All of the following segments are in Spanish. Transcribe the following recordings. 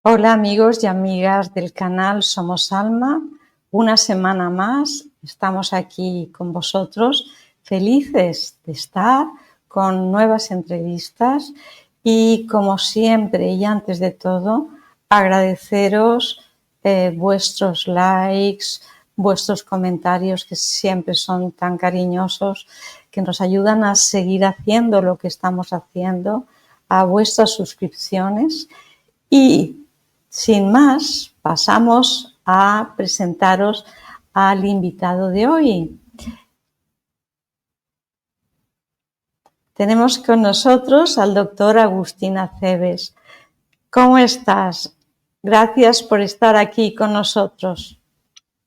Hola amigos y amigas del canal Somos Alma, una semana más estamos aquí con vosotros, felices de estar con nuevas entrevistas y como siempre y antes de todo agradeceros vuestros likes, vuestros comentarios que siempre son tan cariñosos, que nos ayudan a seguir haciendo lo que estamos haciendo, a vuestras suscripciones y sin más, pasamos a presentaros al invitado de hoy. Tenemos con nosotros al doctor Agustín Aceves. ¿Cómo estás? Gracias por estar aquí con nosotros.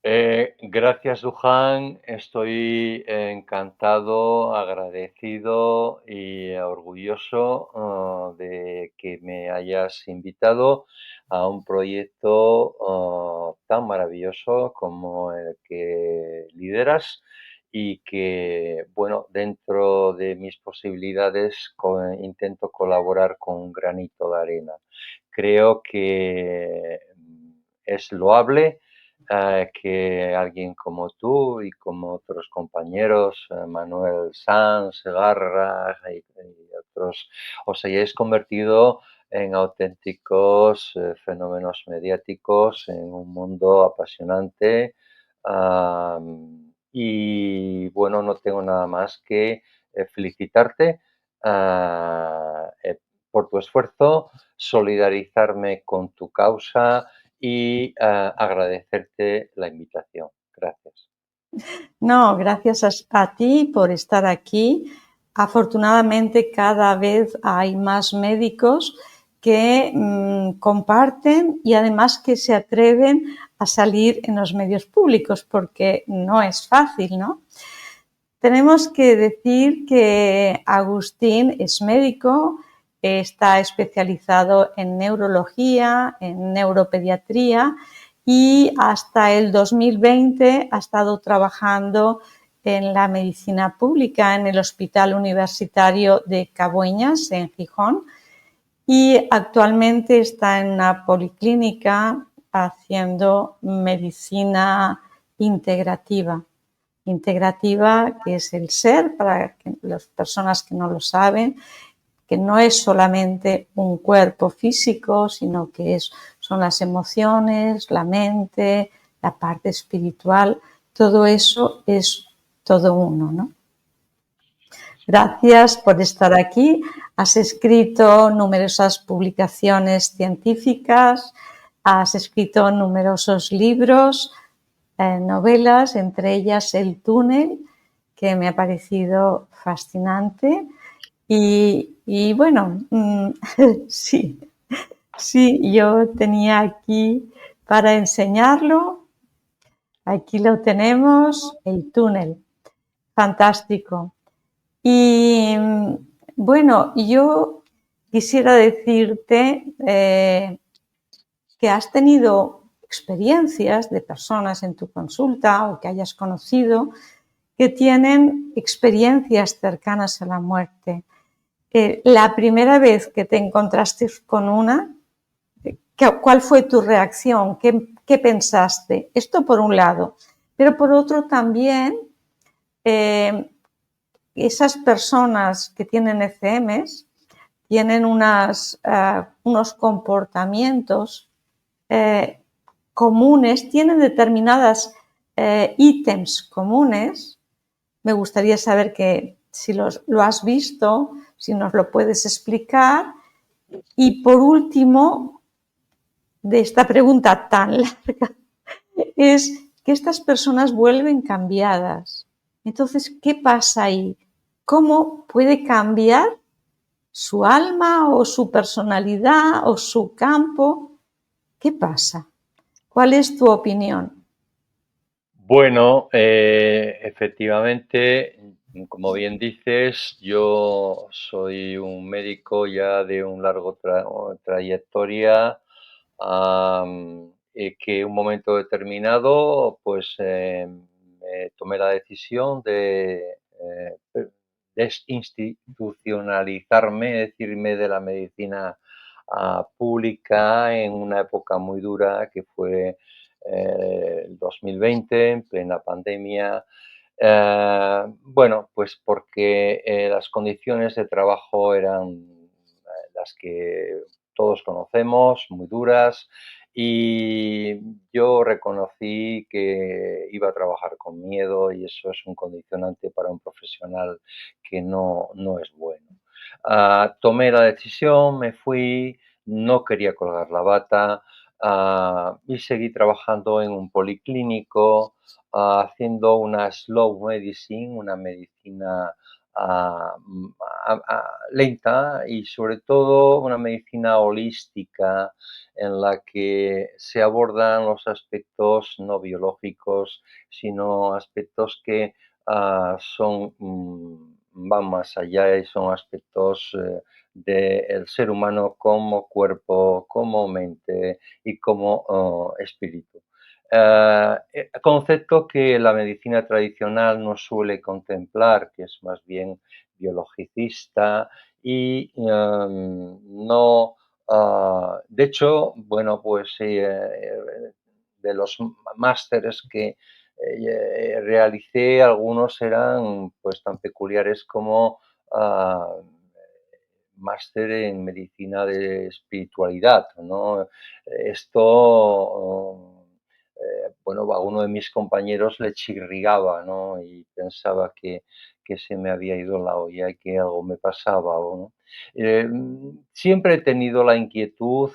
Gracias, Duhan. Estoy encantado, agradecido y orgulloso de que me hayas invitado a un proyecto tan maravilloso como el que lideras y que, bueno, dentro de mis posibilidades intento colaborar con un granito de arena. Creo que es loable que alguien como tú y como otros compañeros, Manuel Sanz, Segarra y otros, os hayáis convertido en auténticos fenómenos mediáticos en un mundo apasionante. Y bueno, no tengo nada más que felicitarte por tu esfuerzo, solidarizarme con tu causa y agradecerte la invitación. Gracias. No, gracias a ti por estar aquí. Afortunadamente cada vez hay más médicos que comparten y además que se atreven a salir en los medios públicos porque no es fácil, ¿no? Tenemos que decir que Agustín es médico, está especializado en neurología, en neuropediatría y hasta el 2020 ha estado trabajando en la medicina pública en el Hospital Universitario de Cabueñas, en Gijón, y actualmente está en una policlínica haciendo medicina integrativa. Integrativa, que es el ser, para las personas que no lo saben, que no es solamente un cuerpo físico, sino que son las emociones, la mente, la parte espiritual, todo eso es todo uno, ¿no? Gracias por estar aquí. Has escrito numerosas publicaciones científicas, has escrito numerosos libros, novelas, entre ellas El túnel, que me ha parecido fascinante. Y bueno, sí, yo tenía aquí para enseñarlo. Aquí lo tenemos, El túnel. Fantástico. Y bueno, yo quisiera decirte que has tenido experiencias de personas en tu consulta o que hayas conocido que tienen experiencias cercanas a la muerte. La primera vez que te encontraste con una, ¿cuál fue tu reacción? ¿Qué pensaste? Esto por un lado. Pero por otro también, esas personas que tienen ECMs tienen unos comportamientos comunes, tienen determinadas ítems comunes. Me gustaría saber que si lo has visto, si nos lo puedes explicar. Y por último, de esta pregunta tan larga, es que estas personas vuelven cambiadas. Entonces, ¿qué pasa ahí? ¿Cómo puede cambiar su alma o su personalidad o su campo? ¿Qué pasa? ¿Cuál es tu opinión? Bueno, efectivamente, como bien dices, yo soy un médico ya de un largo trayectoria, que un momento determinado, pues tomé la decisión de desinstitucionalizarme, es decirme de la medicina pública en una época muy dura que fue el 2020, en plena pandemia. Bueno, pues porque las condiciones de trabajo eran las que todos conocemos, muy duras, y yo reconocí que iba a trabajar con miedo y eso es un condicionante para un profesional que no es bueno. Tomé la decisión, me fui, no quería colgar la bata, y seguí trabajando en un policlínico, haciendo una slow medicine, una medicina lenta y sobre todo una medicina holística en la que se abordan los aspectos no biológicos, sino aspectos que van más allá y son aspectos del ser humano como cuerpo, como mente y como espíritu. Concepto que la medicina tradicional no suele contemplar, que es más bien biologicista y no, de hecho, bueno, pues de los másteres que realicé, algunos eran pues tan peculiares como ah, máster en medicina de espiritualidad, ¿no? Esto, bueno, a uno de mis compañeros le chirriaba, ¿no? Y pensaba que se me había ido la olla y que algo me pasaba, ¿no? Siempre he tenido la inquietud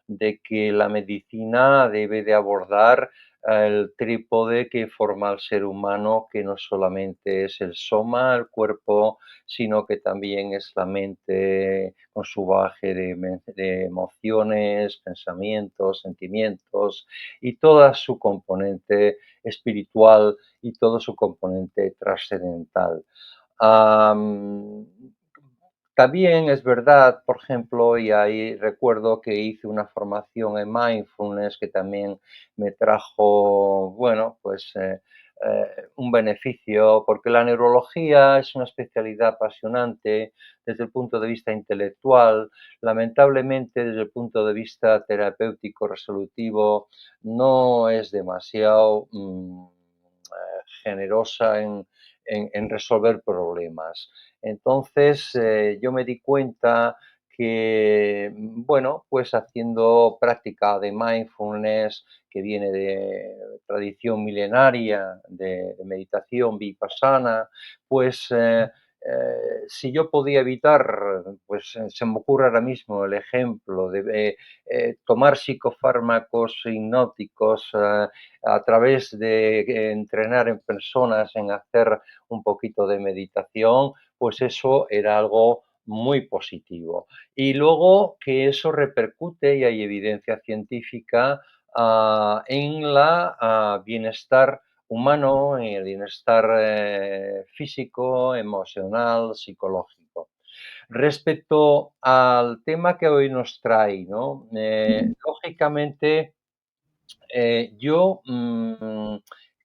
de que la medicina debe de abordar el trípode que forma el ser humano, que no solamente es el soma, el cuerpo, sino que también es la mente con su bagaje de emociones, pensamientos, sentimientos y toda su componente espiritual y todo su componente trascendental. Am, También es verdad, por ejemplo, y ahí recuerdo que hice una formación en mindfulness que también me trajo, bueno, pues un beneficio, porque la neurología es una especialidad apasionante desde el punto de vista intelectual. Lamentablemente, desde el punto de vista terapéutico resolutivo, no es demasiado generosa en resolver problemas. Entonces, yo me di cuenta que, bueno, pues haciendo práctica de mindfulness, que viene de tradición milenaria de meditación vipassana, pues si yo podía evitar, pues se me ocurre ahora mismo el ejemplo de tomar psicofármacos hipnóticos a través de entrenar en personas en hacer un poquito de meditación, pues eso era algo muy positivo. Y luego que eso repercute, y hay evidencia científica, en la bienestar humano, en el bienestar físico, emocional, psicológico. Respecto al tema que hoy nos trae, ¿no? Lógicamente, yo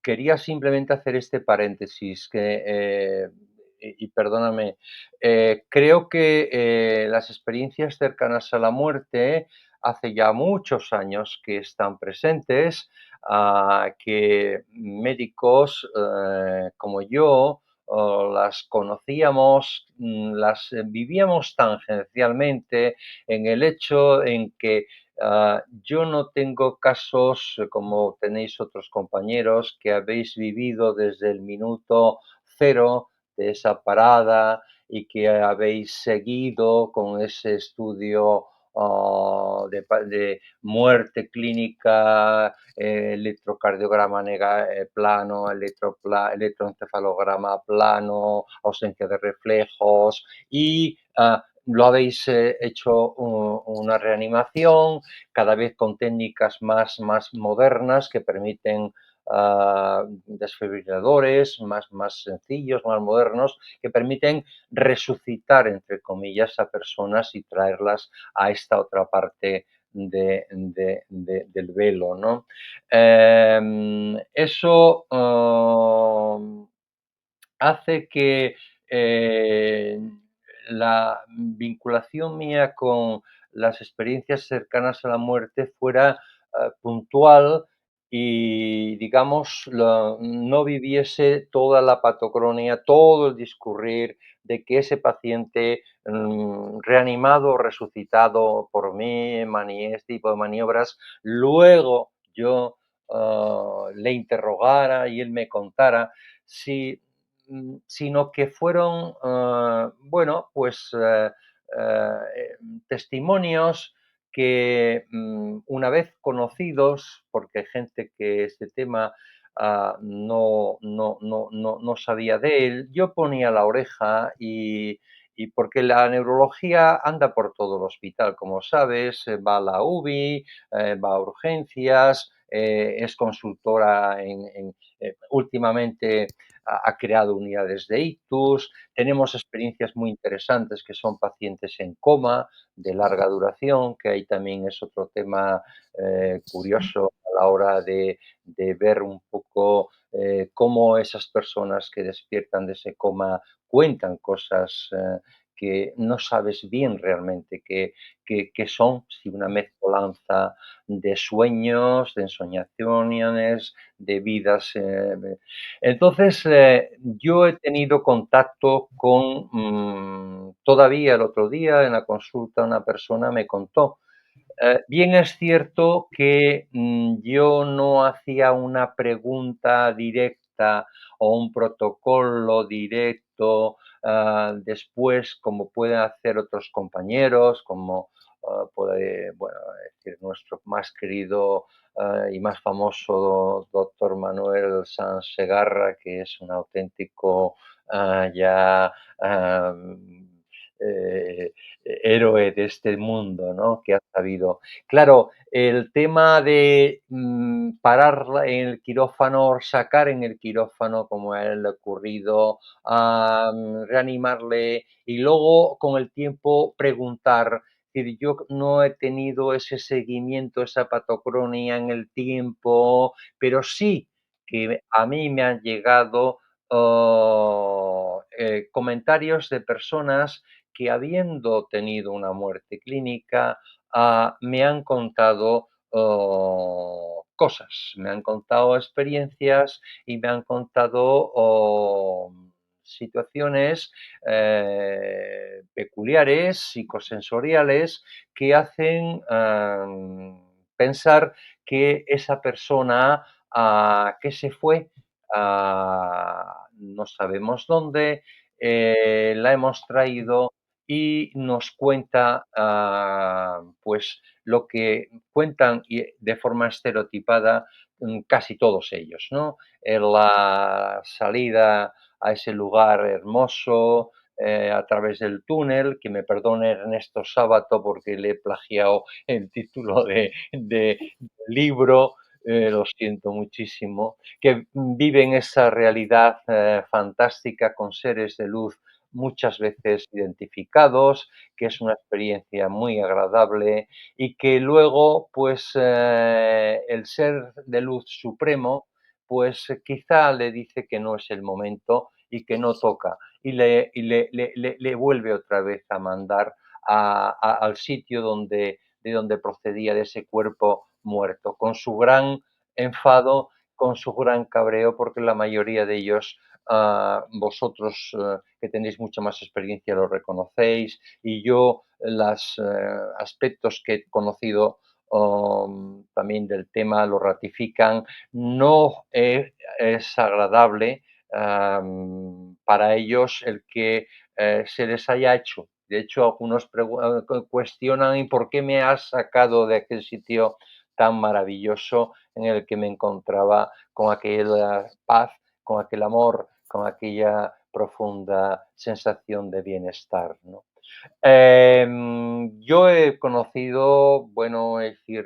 quería simplemente hacer este paréntesis que, y perdóname, creo que las experiencias cercanas a la muerte hace ya muchos años que están presentes, que médicos como yo las conocíamos, las vivíamos tangencialmente en el hecho en que yo no tengo casos como tenéis otros compañeros que habéis vivido desde el minuto cero de esa parada y que habéis seguido con ese estudio de muerte clínica, electrocardiograma plano, electroencefalograma plano, ausencia de reflejos y lo habéis hecho una reanimación, cada vez con técnicas más modernas que permiten desfibriladores más sencillos, más modernos, que permiten resucitar, entre comillas, a personas y traerlas a esta otra parte del velo, ¿no? Eso hace que la vinculación mía con las experiencias cercanas a la muerte fuera puntual y, digamos, no viviese toda la patocronia, todo el discurrir de que ese paciente reanimado o resucitado por mí, este tipo de maniobras, luego yo le interrogara y él me contara, si, sino que fueron, bueno, pues testimonios que una vez conocidos, porque hay gente que este tema no sabía de él, yo ponía la oreja y porque la neurología anda por todo el hospital, como sabes, va a la UBI, va a urgencias, es consultora últimamente ha creado unidades de ictus, tenemos experiencias muy interesantes que son pacientes en coma de larga duración, que ahí también es otro tema curioso a la hora de ver un poco cómo esas personas que despiertan de ese coma cuentan cosas que no sabes bien realmente qué son, si una mezcolanza de sueños, de ensoñaciones, de vidas. Entonces, yo he tenido contacto con, todavía el otro día en la consulta una persona me contó bien es cierto que yo no hacía una pregunta directa o un protocolo directo después, como pueden hacer otros compañeros, como puede, bueno, decir nuestro más querido y más famoso doctor Manuel Sanz Segarra, que es un auténtico ya ah, eh, héroe de este mundo, ¿no? Que ha sabido. Claro, el tema de parar en el quirófano, sacar en el quirófano, como a él le ha ocurrido, reanimarle y luego con el tiempo preguntar. Es decir, yo no he tenido ese seguimiento, esa patocronia en el tiempo, pero sí que a mí me han llegado comentarios de personas que habiendo tenido una muerte clínica, me han contado cosas, me han contado experiencias y me han contado situaciones peculiares, psicosensoriales, que hacen pensar que esa persona que se fue, no sabemos dónde, la hemos traído y nos cuenta pues lo que cuentan de forma estereotipada casi todos ellos, ¿no? En la salida a ese lugar hermoso, a través del túnel, que me perdone Ernesto Sábato porque le he plagiado el título del libro, lo siento muchísimo, que viven esa realidad fantástica con seres de luz muchas veces identificados, que es una experiencia muy agradable y que luego, pues, el ser de luz supremo, pues quizá le dice que no es el momento y que no toca y le vuelve otra vez a mandar al sitio de donde procedía de ese cuerpo muerto, con su gran enfado, con su gran cabreo, porque la mayoría de ellos vosotros que tenéis mucha más experiencia lo reconocéis y yo los aspectos que he conocido también del tema lo ratifican. No es agradable para ellos el que se les haya hecho. De hecho, algunos cuestionan ¿y por qué me has sacado de aquel sitio tan maravilloso en el que me encontraba con aquella paz, con aquel amor, con aquella profunda sensación de bienestar, ¿no? Yo he conocido, bueno, es decir,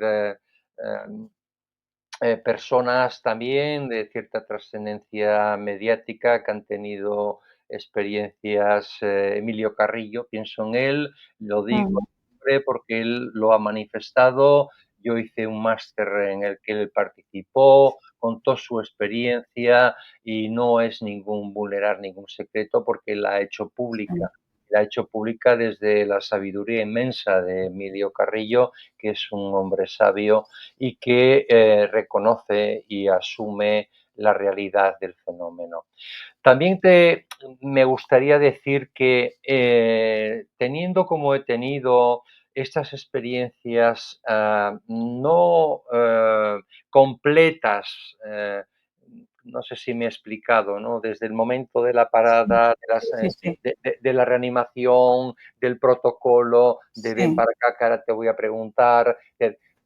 personas también de cierta trascendencia mediática que han tenido experiencias, Emilio Carrillo, pienso en él, lo digo Mm. siempre porque él lo ha manifestado. Yo hice un máster en el que él participó, contó su experiencia y no es ningún vulnerar ningún secreto porque la ha hecho pública. la ha hecho pública desde la sabiduría inmensa de Emilio Carrillo, que es un hombre sabio y que reconoce y asume la realidad del fenómeno. También me gustaría decir que teniendo como he tenido estas experiencias no completas, no sé si me he explicado, ¿no? Desde el momento de la Sí, parada, sí, sí, sí, de la reanimación, del protocolo, de ven sí, para acá, que ahora te voy a preguntar.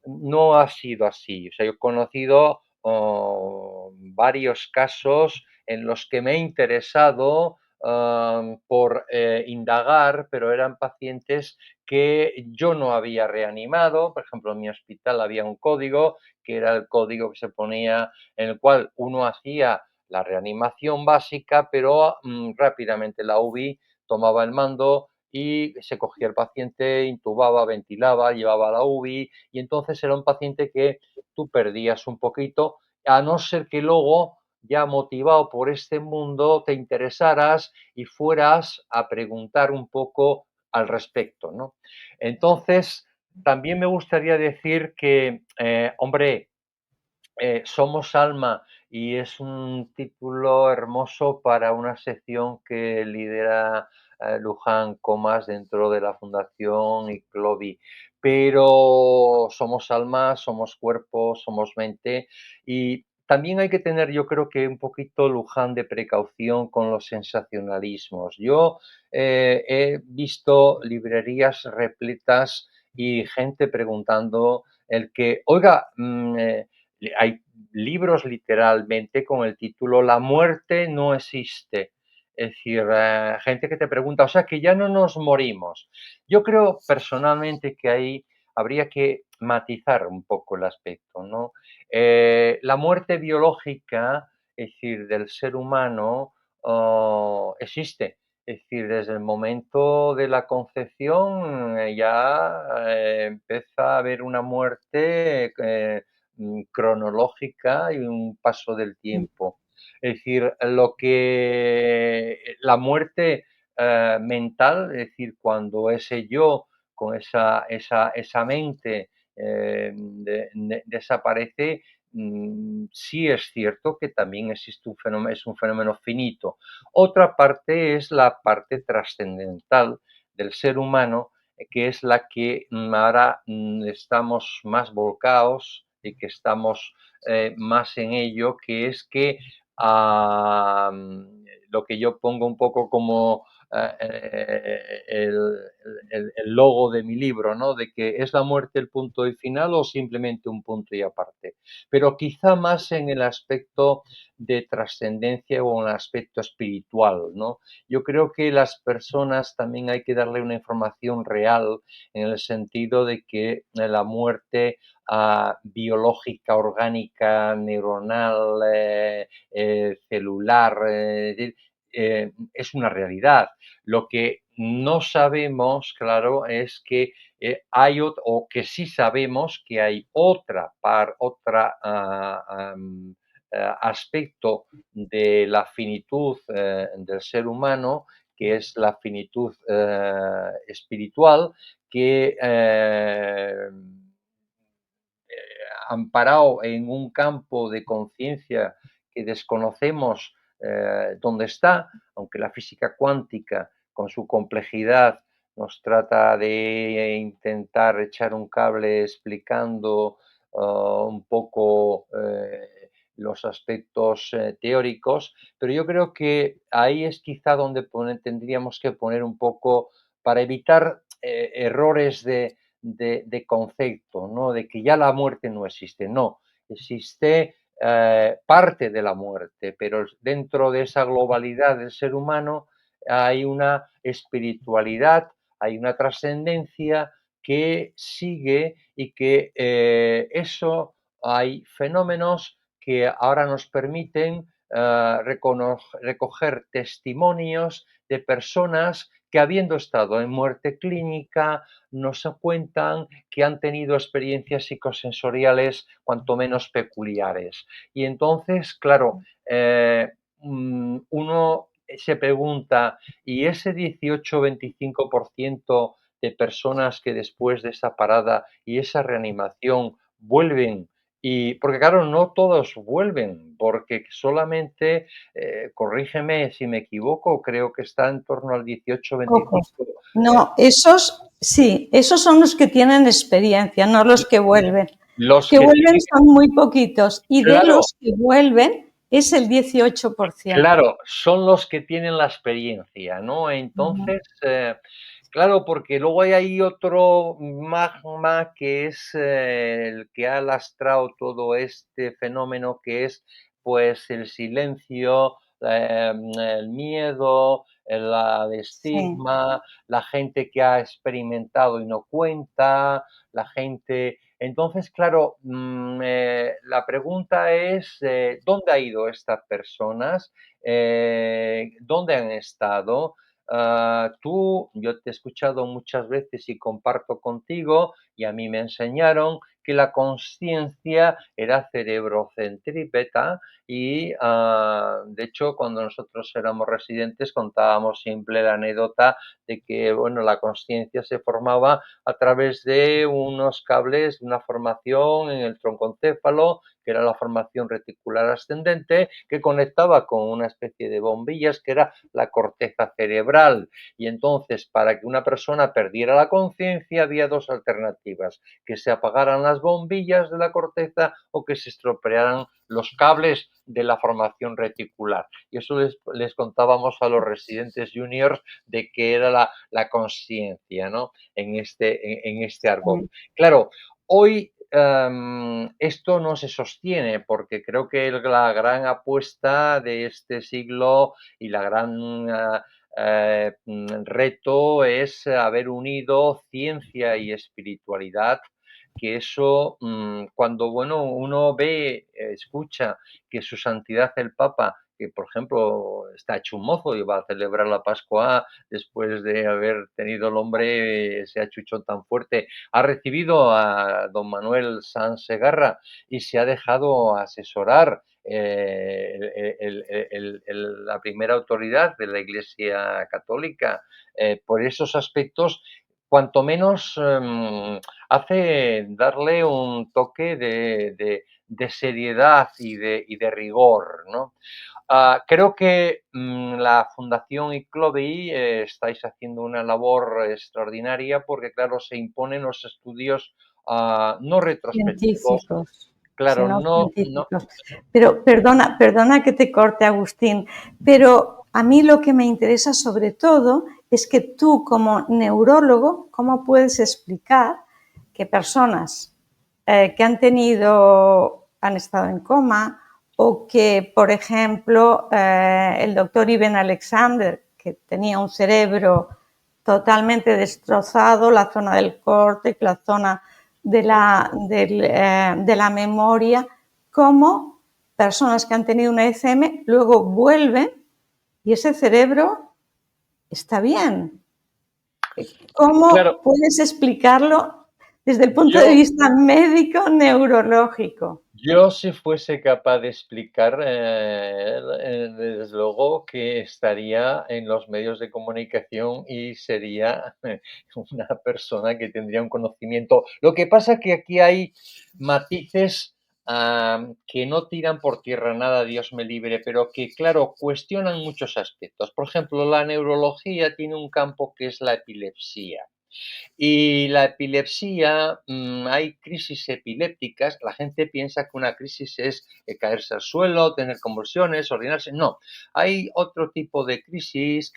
No ha sido así. O sea, yo he conocido varios casos en los que me he interesado por indagar, pero eran pacientes que yo no había reanimado. Por ejemplo, en mi hospital había un código, que era el código que se ponía, en el cual uno hacía la reanimación básica, pero rápidamente la UBI tomaba el mando y se cogía el paciente, intubaba, ventilaba, llevaba a la UBI, y entonces era un paciente que tú perdías un poquito, a no ser que luego, ya motivado por este mundo, te interesaras y fueras a preguntar un poco al respecto, ¿no? Entonces, también me gustaría decir que, hombre, Somos Alma, y es un título hermoso para una sección que lidera Luján Comas dentro de la Fundación ICLOVI. Pero somos alma, somos cuerpo, somos mente, y también hay que tener, yo creo que un poquito, Luján, de precaución con los sensacionalismos. Yo he visto librerías repletas y gente preguntando el que, oiga, hay libros literalmente con el título La muerte no existe. Es decir, gente que te pregunta, o sea, que ya no nos morimos. Yo creo personalmente que ahí habría que matizar un poco el aspecto, ¿no? La muerte biológica, es decir, del ser humano, existe. Es decir, desde el momento de la concepción ya empieza a haber una muerte cronológica y un paso del sí, tiempo. Es decir, lo que la muerte mental, es decir, cuando ese yo con esa mente desaparece, sí es cierto que también existe un fenómeno, es un fenómeno finito. Otra parte es la parte trascendental del ser humano, que es la que ahora estamos más volcados y que estamos más en ello, que es que lo que yo pongo un poco como el logo de mi libro, ¿no? De que es la muerte el punto y final o simplemente un punto y aparte. Pero quizá más en el aspecto de trascendencia o en el aspecto espiritual, ¿no? Yo creo que las personas también hay que darle una información real, en el sentido de que la muerte biológica, orgánica, neuronal, celular, es una realidad. Lo que no sabemos, claro, es que o que sí sabemos que hay otra aspecto de la finitud del ser humano, que es la finitud espiritual, que amparado en un campo de conciencia que desconocemos dónde está, aunque la física cuántica, con su complejidad, nos trata de intentar echar un cable explicando un poco los aspectos teóricos, pero yo creo que ahí es quizá donde tendríamos que poner un poco, para evitar errores de concepto, ¿no? De que ya la muerte no existe. No, existe parte de la muerte, pero dentro de esa globalidad del ser humano hay una espiritualidad, hay una trascendencia que sigue, y que eso, hay fenómenos que ahora nos permiten recoger testimonios de personas que, habiendo estado en muerte clínica, nos cuentan que han tenido experiencias psicosensoriales cuanto menos peculiares. Y entonces, claro, uno se pregunta, ¿y ese 18-25% de personas que después de esa parada y esa reanimación vuelven? Y porque claro, no todos vuelven, porque solamente, corrígeme si me equivoco, creo que está en torno al 18-25, Pocos. No, esos sí, esos son los que tienen experiencia, no los que vuelven. Los los que que vuelven tienen, son muy poquitos y de claro, los que vuelven es el 18%. claro, son los que tienen la experiencia, ¿no? Ujú. Entonces, claro, porque luego hay ahí otro magma que es el que ha lastrado todo este fenómeno, que es pues el silencio, el miedo, el Sí, estigma, la gente que ha experimentado y no cuenta, la gente. Entonces, claro, la pregunta es, ¿dónde han ido estas personas? ¿Dónde han estado? Yo te he escuchado muchas veces y comparto contigo, y a mí me enseñaron que la conciencia era cerebro centrípeta y, de hecho, cuando nosotros éramos residentes contábamos siempre la anécdota de que, bueno, la conciencia se formaba a través de unos cables, de una formación en el troncoencéfalo, que era la formación reticular ascendente, que conectaba con una especie de bombillas que era la corteza cerebral. Y entonces, para que una persona perdiera la conciencia, había dos alternativas: que se apagaran las bombillas de la corteza o que se estropearan los cables de la formación reticular. Y eso les contábamos a los residentes juniors de que era la conciencia, ¿no? En este argot. sí. Claro, hoy esto no se sostiene porque creo que la gran apuesta de este siglo y la gran reto es haber unido ciencia y espiritualidad, que eso, cuando bueno, uno ve, escucha que su santidad el Papa, que por ejemplo está hecho un mozo y va a celebrar la Pascua después de haber tenido el hombre ese achuchón tan fuerte, ha recibido a don Manuel Sanz Segarra y se ha dejado asesorar, la primera autoridad de la Iglesia Católica, por esos aspectos, cuanto menos hace darle un toque de seriedad y de rigor, ¿no? Creo que la Fundación ICLOVI estáis haciendo una labor extraordinaria porque, claro, se imponen los estudios no retrospectivos, Científicos, claro, sino no, científicos. Pero perdona que te corte, Agustín, pero a mí lo que me interesa sobre todo es que tú, como neurólogo, ¿cómo puedes explicar que personas que han estado en coma o que, por ejemplo, el doctor Iben Alexander, que tenía un cerebro totalmente destrozado, la zona del córtex, la zona de la memoria, como personas que han tenido una ECM luego vuelven y ese cerebro está bien? claro, ¿Cómo puedes explicarlo desde el punto de yo vista médico neurológico? Yo si fuese capaz de explicar, desde luego que estaría en los medios de comunicación y sería una persona que tendría un conocimiento. Lo que pasa que aquí hay matices, que no tiran por tierra nada, Dios me libre, pero que, claro, cuestionan muchos aspectos. Por ejemplo, la neurología tiene un campo que es la epilepsia. Y la epilepsia, hay crisis epilépticas. La gente piensa que una crisis es caerse al suelo, tener convulsiones, orinarse. No, hay otro tipo de crisis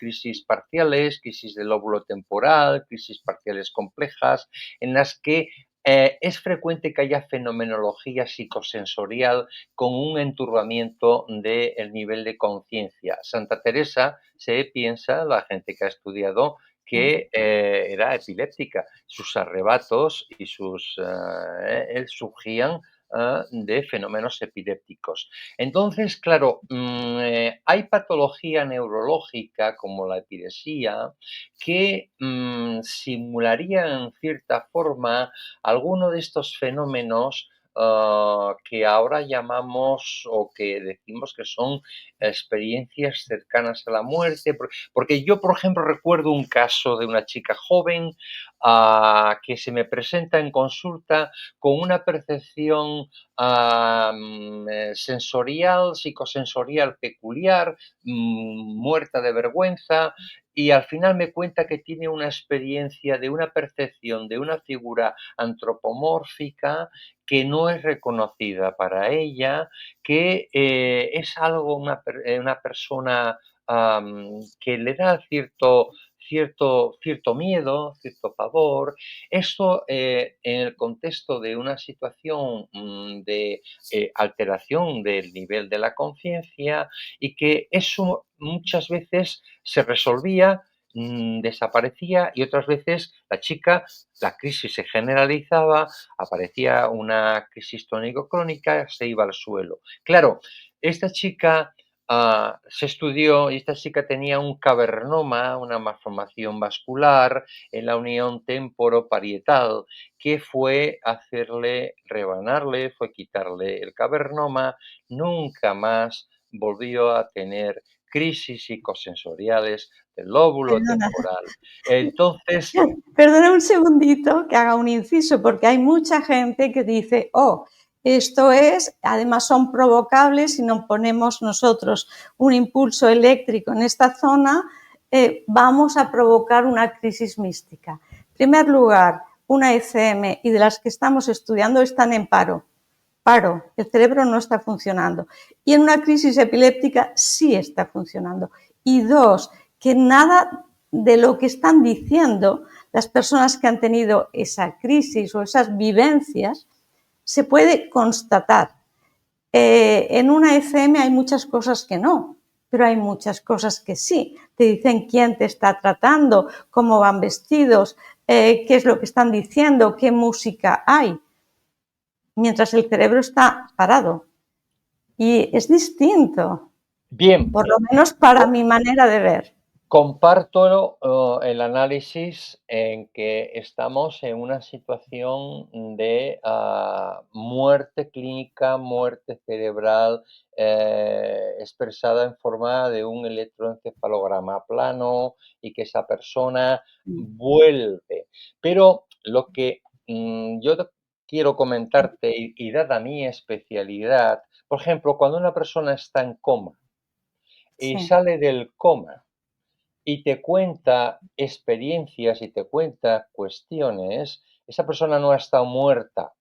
parciales, crisis del lóbulo temporal, crisis parciales complejas, en las que es frecuente que haya fenomenología psicosensorial con un enturbamiento del nivel de conciencia. Santa Teresa se piensa, la gente que ha estudiado, que era epiléptica. Sus arrebatos y surgían de fenómenos epilépticos. Entonces, claro, hay patología neurológica como la epilepsia que simularía en cierta forma alguno de estos fenómenos que ahora llamamos o que decimos que son experiencias cercanas a la muerte. Porque yo, por ejemplo, recuerdo un caso de una chica joven que se me presenta en consulta con una percepción sensorial, psicosensorial peculiar, muerta de vergüenza, y al final me cuenta que tiene una experiencia de una percepción de una figura antropomórfica que no es reconocida para ella, que es algo, una persona que le da cierto miedo, cierto pavor. Esto en el contexto de una situación de alteración del nivel de la conciencia, y que eso muchas veces se resolvía, desaparecía, y otras veces la crisis se generalizaba, aparecía una crisis tónico-crónica, se iba al suelo. Claro, esta chica se estudió, y esta chica tenía un cavernoma, una malformación vascular en la unión temporoparietal, que fue hacerle rebanarle, fue quitarle el cavernoma. Nunca más volvió a tener crisis psicosensoriales del lóbulo Perdona. temporal. Entonces, Perdona un segundito que haga un inciso, porque hay mucha gente que dice, oh, esto es, además son provocables si no ponemos nosotros un impulso eléctrico en esta zona, vamos a provocar una crisis mística. En primer lugar, una ECM y de las que estamos estudiando están en paro. El cerebro no está funcionando. Y en una crisis epiléptica sí está funcionando. Y dos, que nada de lo que están diciendo las personas que han tenido esa crisis o esas vivencias se puede constatar. En una ECM hay muchas cosas que no, pero hay muchas cosas que sí. Te dicen quién te está tratando, cómo van vestidos, qué es lo que están diciendo, qué música hay, mientras el cerebro está parado. Y es distinto, bien, por lo menos para mi manera de ver. comparto el análisis en que estamos en una situación de muerte clínica, muerte cerebral, expresada en forma de un electroencefalograma plano, y que esa persona vuelve. Pero lo que yo quiero comentarte, y dada mi especialidad, por ejemplo, cuando una persona está en coma y Sí, sale del coma, y te cuenta experiencias y te cuenta cuestiones, esa persona no ha estado muerta,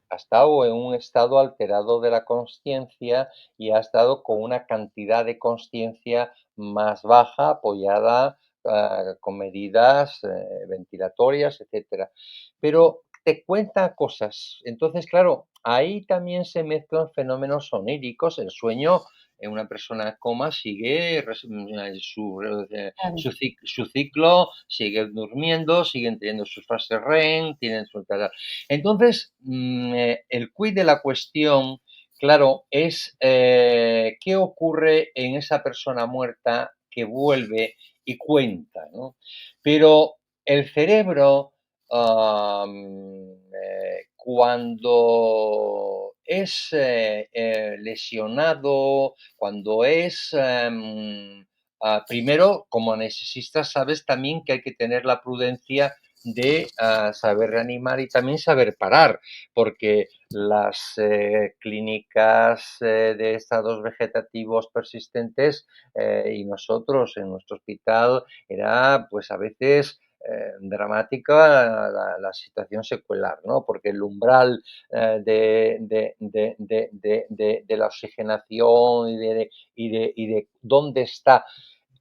ha estado en un estado alterado de la consciencia, y ha estado con una cantidad de consciencia más baja, apoyada con medidas ventilatorias, etcétera. Pero te cuenta cosas. Entonces, claro, ahí también se mezclan fenómenos oníricos. El sueño en una persona en coma sigue claro. su ciclo, sigue durmiendo, siguen teniendo sus fases REM, tienen su... Entonces, el quid de la cuestión, claro, es qué ocurre en esa persona muerta que vuelve y cuenta, ¿no? Pero el cerebro, cuando es lesionado, cuando es... primero, como anestesista, sabes también que hay que tener la prudencia de saber reanimar y también saber parar, porque las clínicas de estados vegetativos persistentes, y nosotros en nuestro hospital, era pues a veces dramática la situación secuelar, ¿no? Porque el umbral de la oxigenación y de dónde está.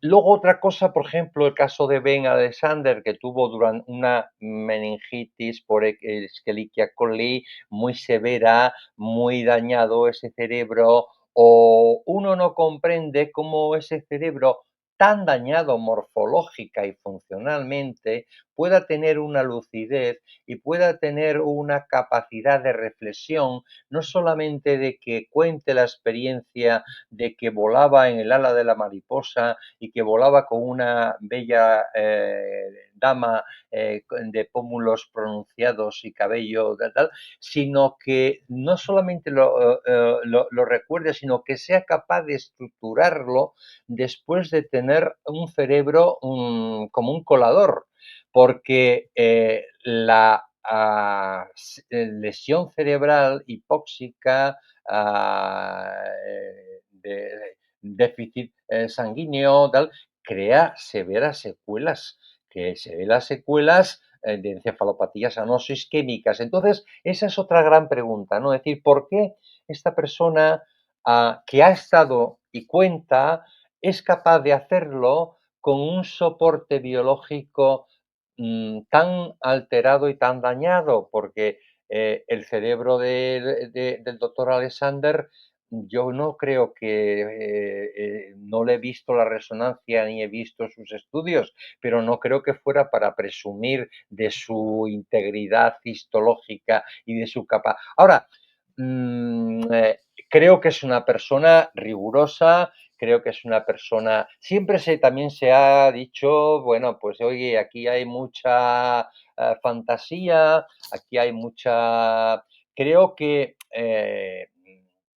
Luego otra cosa, por ejemplo, el caso de Ben Alexander, que tuvo durante una meningitis por Escherichia coli muy severa, muy dañado ese cerebro, o uno no comprende cómo ese cerebro tan dañado morfológica y funcionalmente pueda tener una lucidez y pueda tener una capacidad de reflexión, no solamente de que cuente la experiencia de que volaba en el ala de la mariposa y que volaba con una bella dama de pómulos pronunciados y cabello tal, sino que no solamente lo recuerde, sino que sea capaz de estructurarlo después de tener un cerebro como un colador, porque la lesión cerebral hipóxica, de déficit sanguíneo, tal, crea severas secuelas, que se ven las secuelas de encefalopatías anoso-isquémicas. Entonces, esa es otra gran pregunta, ¿no? Es decir, ¿por qué esta persona que ha estado y cuenta es capaz de hacerlo con un soporte biológico tan alterado y tan dañado? Porque el cerebro del doctor Alexander, yo no creo que, no le he visto la resonancia ni he visto sus estudios, pero no creo que fuera para presumir de su integridad histológica y de su capacidad. Ahora, creo que es una persona rigurosa, creo que es una persona, siempre también se ha dicho, bueno, pues oye, aquí hay mucha fantasía, aquí hay mucha... Creo que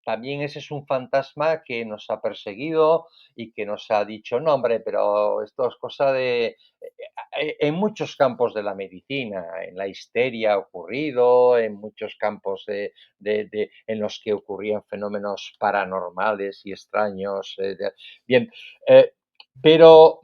también ese es un fantasma que nos ha perseguido y que nos ha dicho, no, hombre, pero esto es cosa de... En muchos campos de la medicina, en la histeria ha ocurrido, en muchos campos en los que ocurrían fenómenos paranormales y extraños. Bien, eh, pero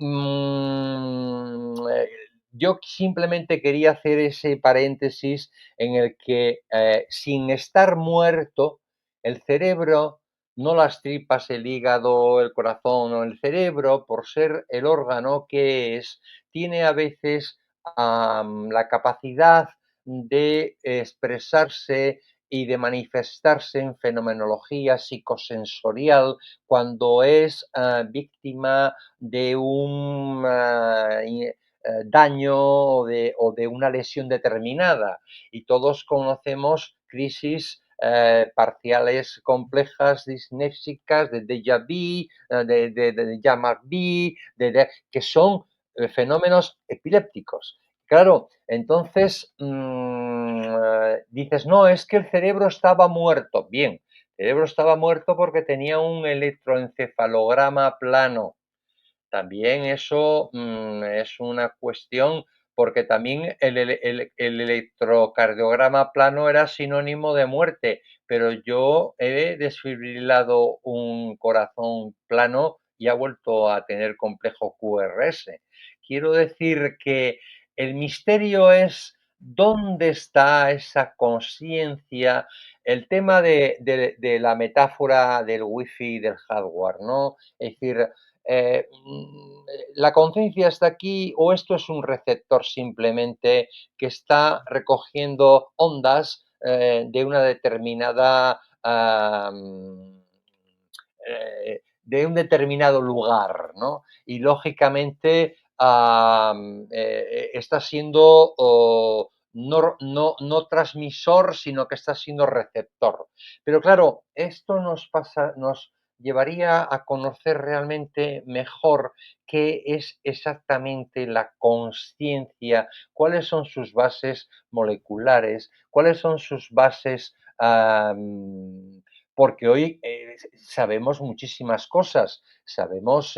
yo simplemente quería hacer ese paréntesis en el que sin estar muerto, el cerebro, no las tripas, el hígado, el corazón, no, el cerebro, por ser el órgano que es, tiene a veces la capacidad de expresarse y de manifestarse en fenomenología psicosensorial cuando es víctima de un daño o de una lesión determinada. Y todos conocemos crisis parciales complejas disnésicas, de déjà vu, de déjà vu, que son fenómenos epilépticos. Claro, entonces dices, no, es que el cerebro estaba muerto. Bien, el cerebro estaba muerto porque tenía un electroencefalograma plano. También eso es una cuestión, porque también el electrocardiograma plano era sinónimo de muerte, pero yo he desfibrilado un corazón plano y ha vuelto a tener complejo QRS. Quiero decir que el misterio es dónde está esa conciencia, el tema de la metáfora del wifi y del hardware, ¿no? Es decir, la conciencia está aquí o esto es un receptor simplemente que está recogiendo ondas de una determinada de un determinado lugar, ¿no? Y lógicamente está siendo no transmisor, sino que está siendo receptor. Pero claro, esto nos llevaría a conocer realmente mejor qué es exactamente la consciencia, cuáles son sus bases moleculares, cuáles son sus bases, porque hoy sabemos muchísimas cosas, sabemos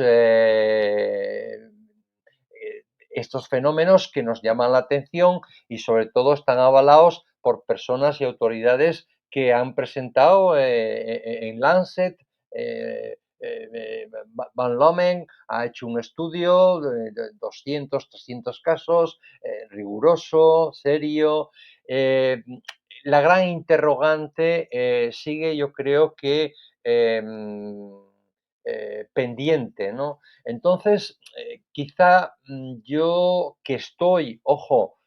estos fenómenos que nos llaman la atención y sobre todo están avalados por personas y autoridades que han presentado en Lancet. Van Lomen ha hecho un estudio de 200, 300 casos, riguroso, serio. La gran interrogante sigue, yo creo que pendiente, ¿no? Entonces, quizá yo que estoy, ojo,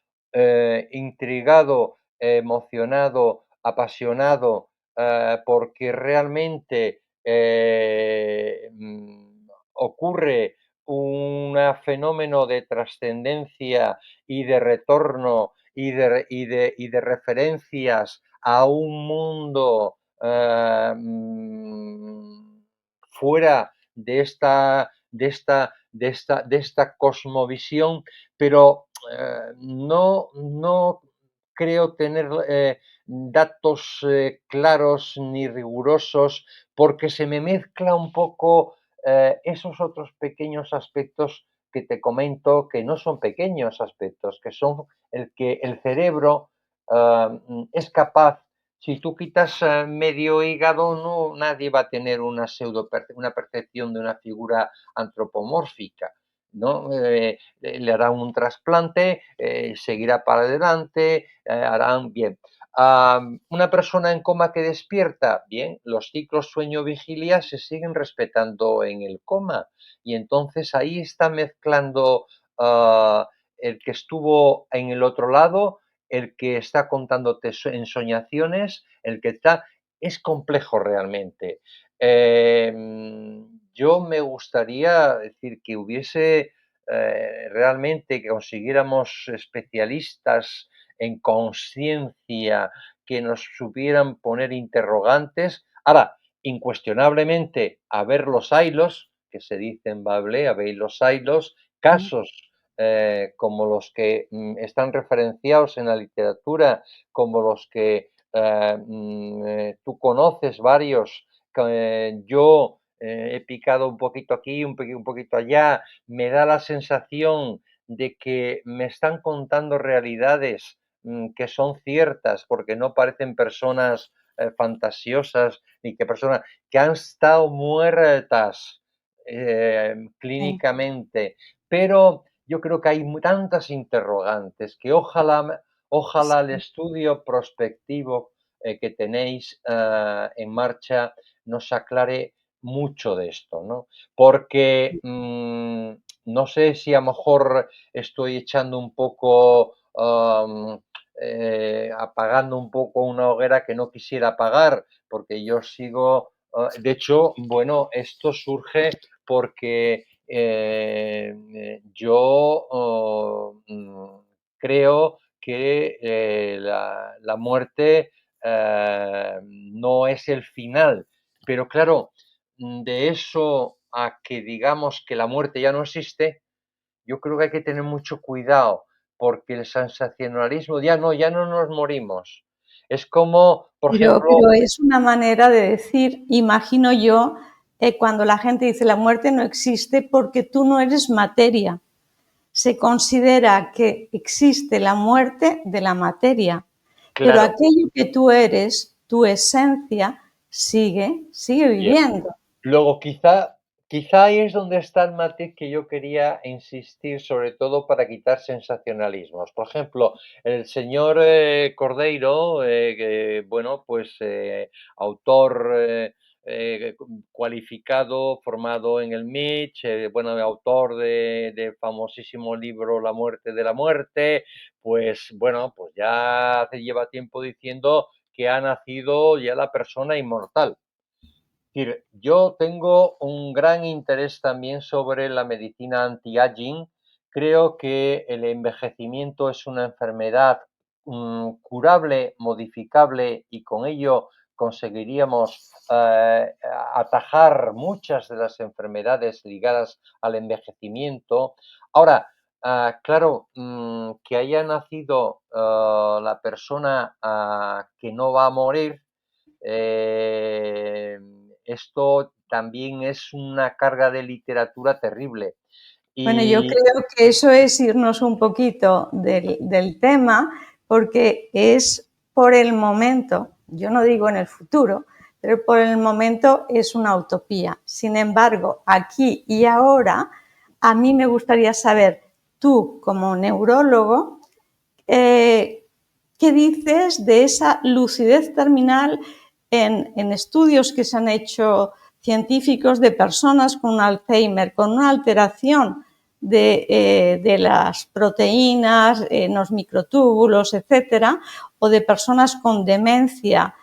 intrigado, emocionado, apasionado, porque realmente ocurre un fenómeno de trascendencia y de retorno y de referencias a un mundo fuera de esta cosmovisión, pero no creo tener datos claros ni rigurosos porque se me mezcla un poco esos otros pequeños aspectos que te comento, que no son pequeños aspectos, que son el que el cerebro es capaz. Si tú quitas medio hígado, no, nadie va a tener una percepción de una figura antropomórfica, ¿no? Le harán un trasplante, seguirá para adelante, harán bien. Una persona en coma que despierta, bien, los ciclos sueño-vigilia se siguen respetando en el coma y entonces ahí está mezclando el que estuvo en el otro lado, el que está contándote ensoñaciones, el que está... Es complejo realmente. Yo me gustaría decir que hubiese realmente que consiguiéramos especialistas en conciencia que nos supieran poner interrogantes. Ahora, incuestionablemente, a ver los ailos, que se dice en Bable, a ver los ailos, casos como los que están referenciados en la literatura, como los que tú conoces varios, yo he picado un poquito aquí, un poquito allá, me da la sensación de que me están contando realidades que son ciertas, porque no parecen personas fantasiosas, ni que personas que han estado muertas Sí, clínicamente, pero yo creo que hay tantas interrogantes que ojalá el sí. estudio prospectivo que tenéis en marcha nos aclare mucho de esto, ¿no? Porque no sé si a lo mejor estoy echando un poco, apagando un poco una hoguera que no quisiera apagar, porque yo sigo, de hecho, bueno, esto surge porque yo creo que la muerte no es el final, pero claro, de eso a que digamos que la muerte ya no existe, yo creo que hay que tener mucho cuidado, porque el sensacionalismo, ya no nos morimos. Es como, por ejemplo, Pero es una manera de decir, imagino yo, cuando la gente dice la muerte no existe porque tú no eres materia. Se considera que existe la muerte de la materia, pero claro, aquello que tú eres, tu esencia, sigue bien. viviendo. Luego, quizá ahí es donde está el matiz que yo quería insistir, sobre todo para quitar sensacionalismos. Por ejemplo, el señor Cordeiro, que, bueno, pues autor cualificado, formado en el MIT, bueno, autor del famosísimo libro La muerte de la muerte, pues bueno, pues ya lleva tiempo diciendo que ha nacido ya la persona inmortal. Decir, yo tengo un gran interés también sobre la medicina anti-aging. Creo que el envejecimiento es una enfermedad curable, modificable y con ello conseguiríamos atajar muchas de las enfermedades ligadas al envejecimiento. Ahora, claro, que haya nacido la persona que no va a morir, eh, esto también es una carga de literatura terrible. Bueno, yo Y creo que eso es irnos un poquito del tema, porque es por el momento, yo no digo en el futuro, pero por el momento es una utopía. Sin embargo, aquí y ahora, a mí me gustaría saber, tú como neurólogo, ¿qué dices de esa lucidez terminal en estudios que se han hecho científicos de personas con Alzheimer, con una alteración de las proteínas, en los microtúbulos, etcétera, o de personas con demencia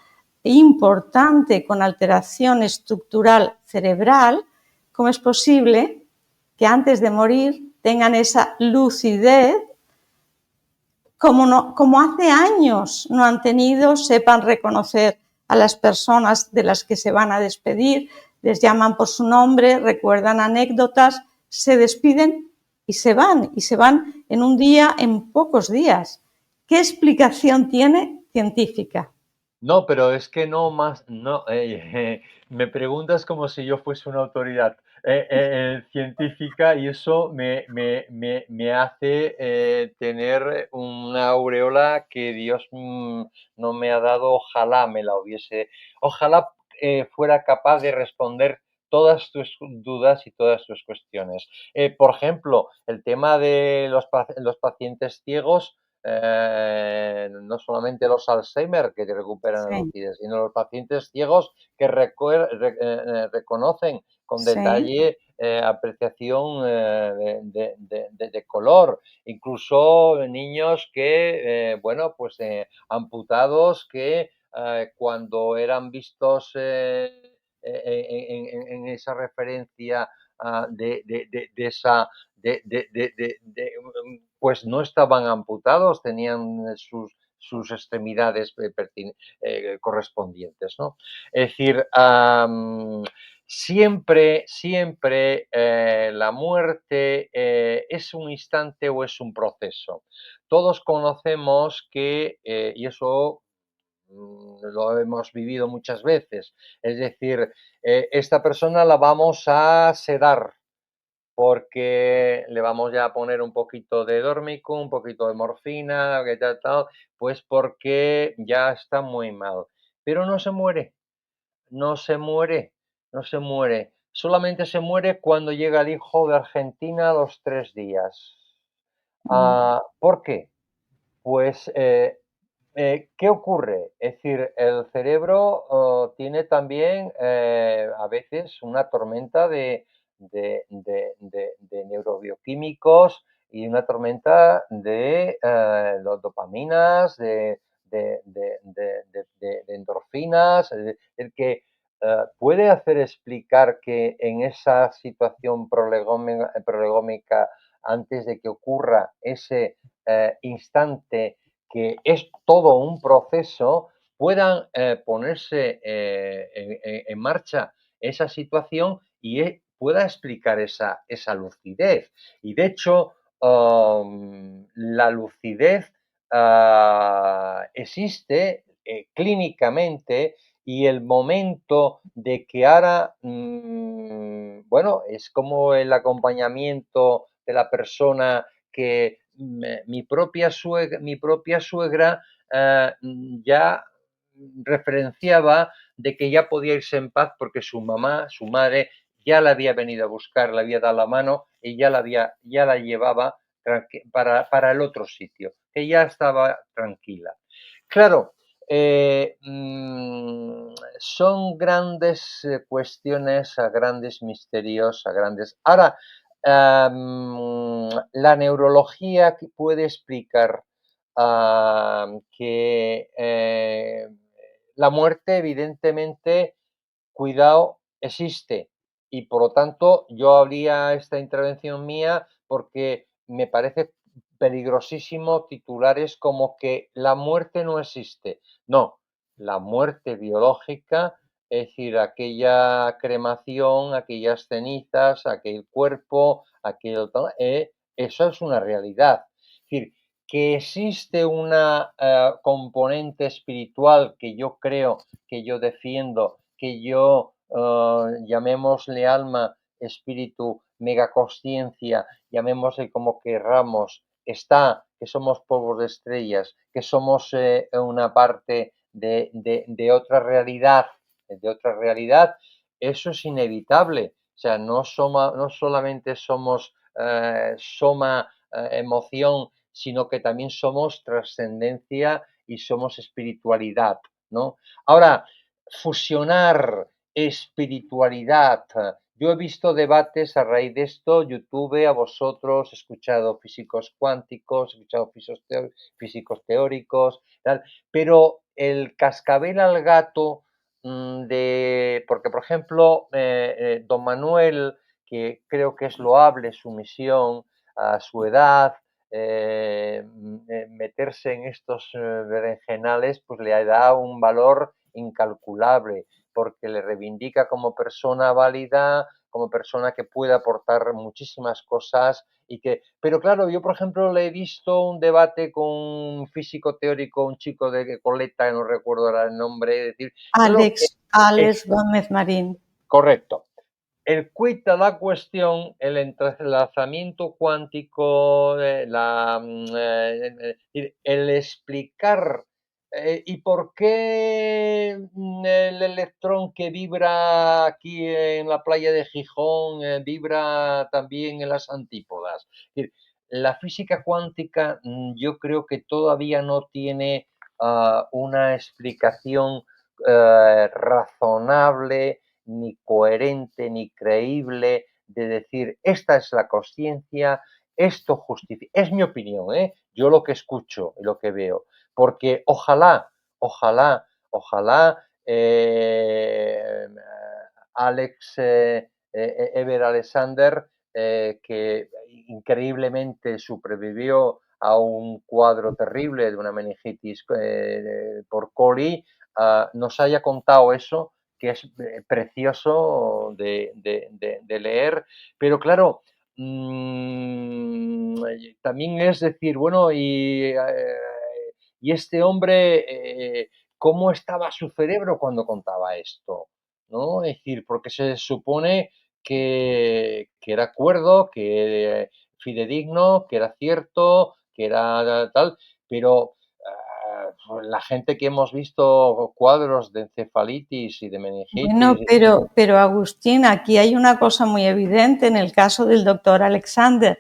importante, con alteración estructural cerebral? ¿Cómo es posible que antes de morir tengan esa lucidez como hace años no han tenido, sepan reconocer a las personas de las que se van a despedir, les llaman por su nombre, recuerdan anécdotas, se despiden y se van en un día, en pocos días. ¿Qué explicación tiene científica? No, pero es que no más, no, me preguntas como si yo fuese una autoridad científica y eso me hace tener una aureola que Dios no me ha dado, ojalá me la hubiese, ojalá fuera capaz de responder todas tus dudas y todas tus cuestiones. Por ejemplo, el tema de los pacientes ciegos, no solamente los Alzheimer que recuperan la Sí, lucidez, sino los pacientes ciegos que reconocen con sí, detalle apreciación de color, incluso niños que, bueno, pues amputados que cuando eran vistos en esa referencia esa pues no estaban amputados, tenían sus extremidades correspondientes, ¿no? Es decir, siempre la muerte es un instante o es un proceso. Todos conocemos que, y eso lo hemos vivido muchas veces, es decir, esta persona la vamos a sedar, porque le vamos ya a poner un poquito de Dormicum, un poquito de morfina, que tal, pues porque ya está muy mal. Pero no se muere, no se muere, no se muere. Solamente se muere cuando llega el hijo de Argentina a los 3 días. mm, ¿Por qué? Pues, ¿qué ocurre? Es decir, el cerebro tiene también a veces una tormenta de neurobioquímicos y una tormenta de dopaminas, de endorfinas, el que puede hacer explicar que en esa situación prolegómica, antes de que ocurra ese instante que es todo un proceso, puedan ponerse en marcha esa situación y pueda explicar esa lucidez. Y de hecho, la lucidez existe clínicamente y el momento de que ahora, bueno, es como el acompañamiento de la persona que mi propia suegra ya referenciaba de que ya podía irse en paz porque su mamá, su madre, ya la había venido a buscar, le había dado la mano y ya la llevaba para el otro sitio, que ya estaba tranquila. Claro, son grandes cuestiones, a grandes misterios, a grandes... Ahora, la neurología puede explicar que la muerte, evidentemente, cuidado, existe. Y por lo tanto, yo habría esta intervención mía porque me parece peligrosísimo titulares como que la muerte no existe. No, la muerte biológica, es decir, aquella cremación, aquellas cenizas, aquel cuerpo, aquello, eso es una realidad. Es decir, que existe una componente espiritual que yo creo, que yo defiendo, que yo llamémosle alma, espíritu, megaconsciencia, llamémosle como querramos, está, que somos polvos de estrellas, que somos una parte de otra realidad, eso es inevitable. O sea, no solamente somos soma, emoción, sino que también somos trascendencia y somos espiritualidad, ¿no? Ahora, fusionar espiritualidad. Yo he visto debates a raíz de esto, YouTube, a vosotros, he escuchado físicos cuánticos, he escuchado físicos teóricos, tal, pero el cascabel al gato porque por ejemplo, don Manuel, que creo que es loable su misión a su edad, meterse en estos berenjenales, pues le da un valor incalculable. porque le reivindica como persona válida, como persona que puede aportar muchísimas cosas y que, pero claro, yo por ejemplo le he visto un debate con un físico teórico, un chico de Coleta, no recuerdo ahora el nombre, decir, no, no, Alex es Gómez Marín. correcto. El quid de la cuestión, el entrelazamiento cuántico, el explicar y por qué el electrón que vibra aquí en la playa de Gijón vibra también en las antípodas. Es decir, la física cuántica yo creo que todavía no tiene una explicación razonable ni coherente, ni creíble, de decir, esta es la conciencia, esto justifica. Es mi opinión, ¿eh? Yo lo que escucho y lo que veo. Porque ojalá Alex Ever Alexander, que increíblemente sobrevivió a un cuadro terrible de una meningitis por coli, nos haya contado eso, que es precioso de leer, pero claro, también es decir, bueno, y este hombre, ¿cómo estaba su cerebro cuando contaba esto? ¿No? Es decir, porque se supone que era cuerdo, que fidedigno, que era cierto, que era tal, pero la gente que hemos visto cuadros de encefalitis y de Bueno, meningitis. pero Agustín, aquí hay una cosa muy evidente en el caso del doctor Alexander,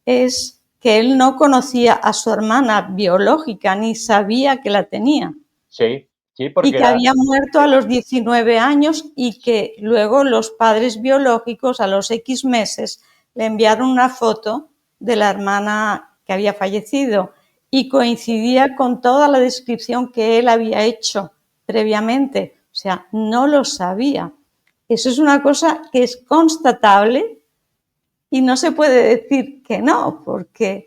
es que él no conocía a su hermana biológica ni sabía que la tenía. Sí, sí, Y porque que era. había muerto a los 19 años y que luego los padres biológicos a los X meses le enviaron una foto de la hermana que había fallecido y coincidía con toda la descripción que él había hecho previamente. O sea, no lo sabía. Eso es una cosa que es constatable y no se puede decir que no, porque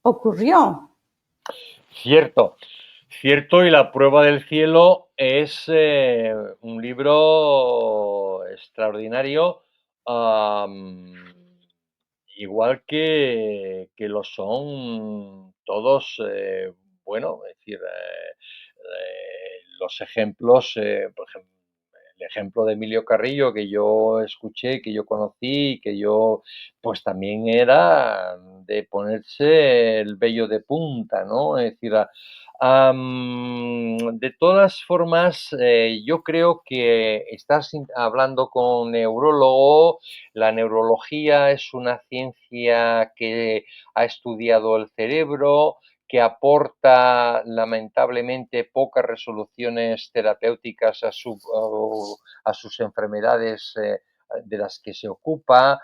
ocurrió. Cierto, cierto, y La prueba del cielo es un libro extraordinario, am, igual que lo son todos, bueno, es decir, los ejemplos, por ejemplo, el ejemplo de Emilio Carrillo que yo escuché, que yo conocí, que yo, pues también era de ponerse el vello de punta, ¿no? Es decir, de todas formas, yo creo que estás hablando con neurólogo. La neurología es una ciencia que ha estudiado el cerebro, que aporta lamentablemente pocas resoluciones terapéuticas a sus enfermedades de las que se ocupa,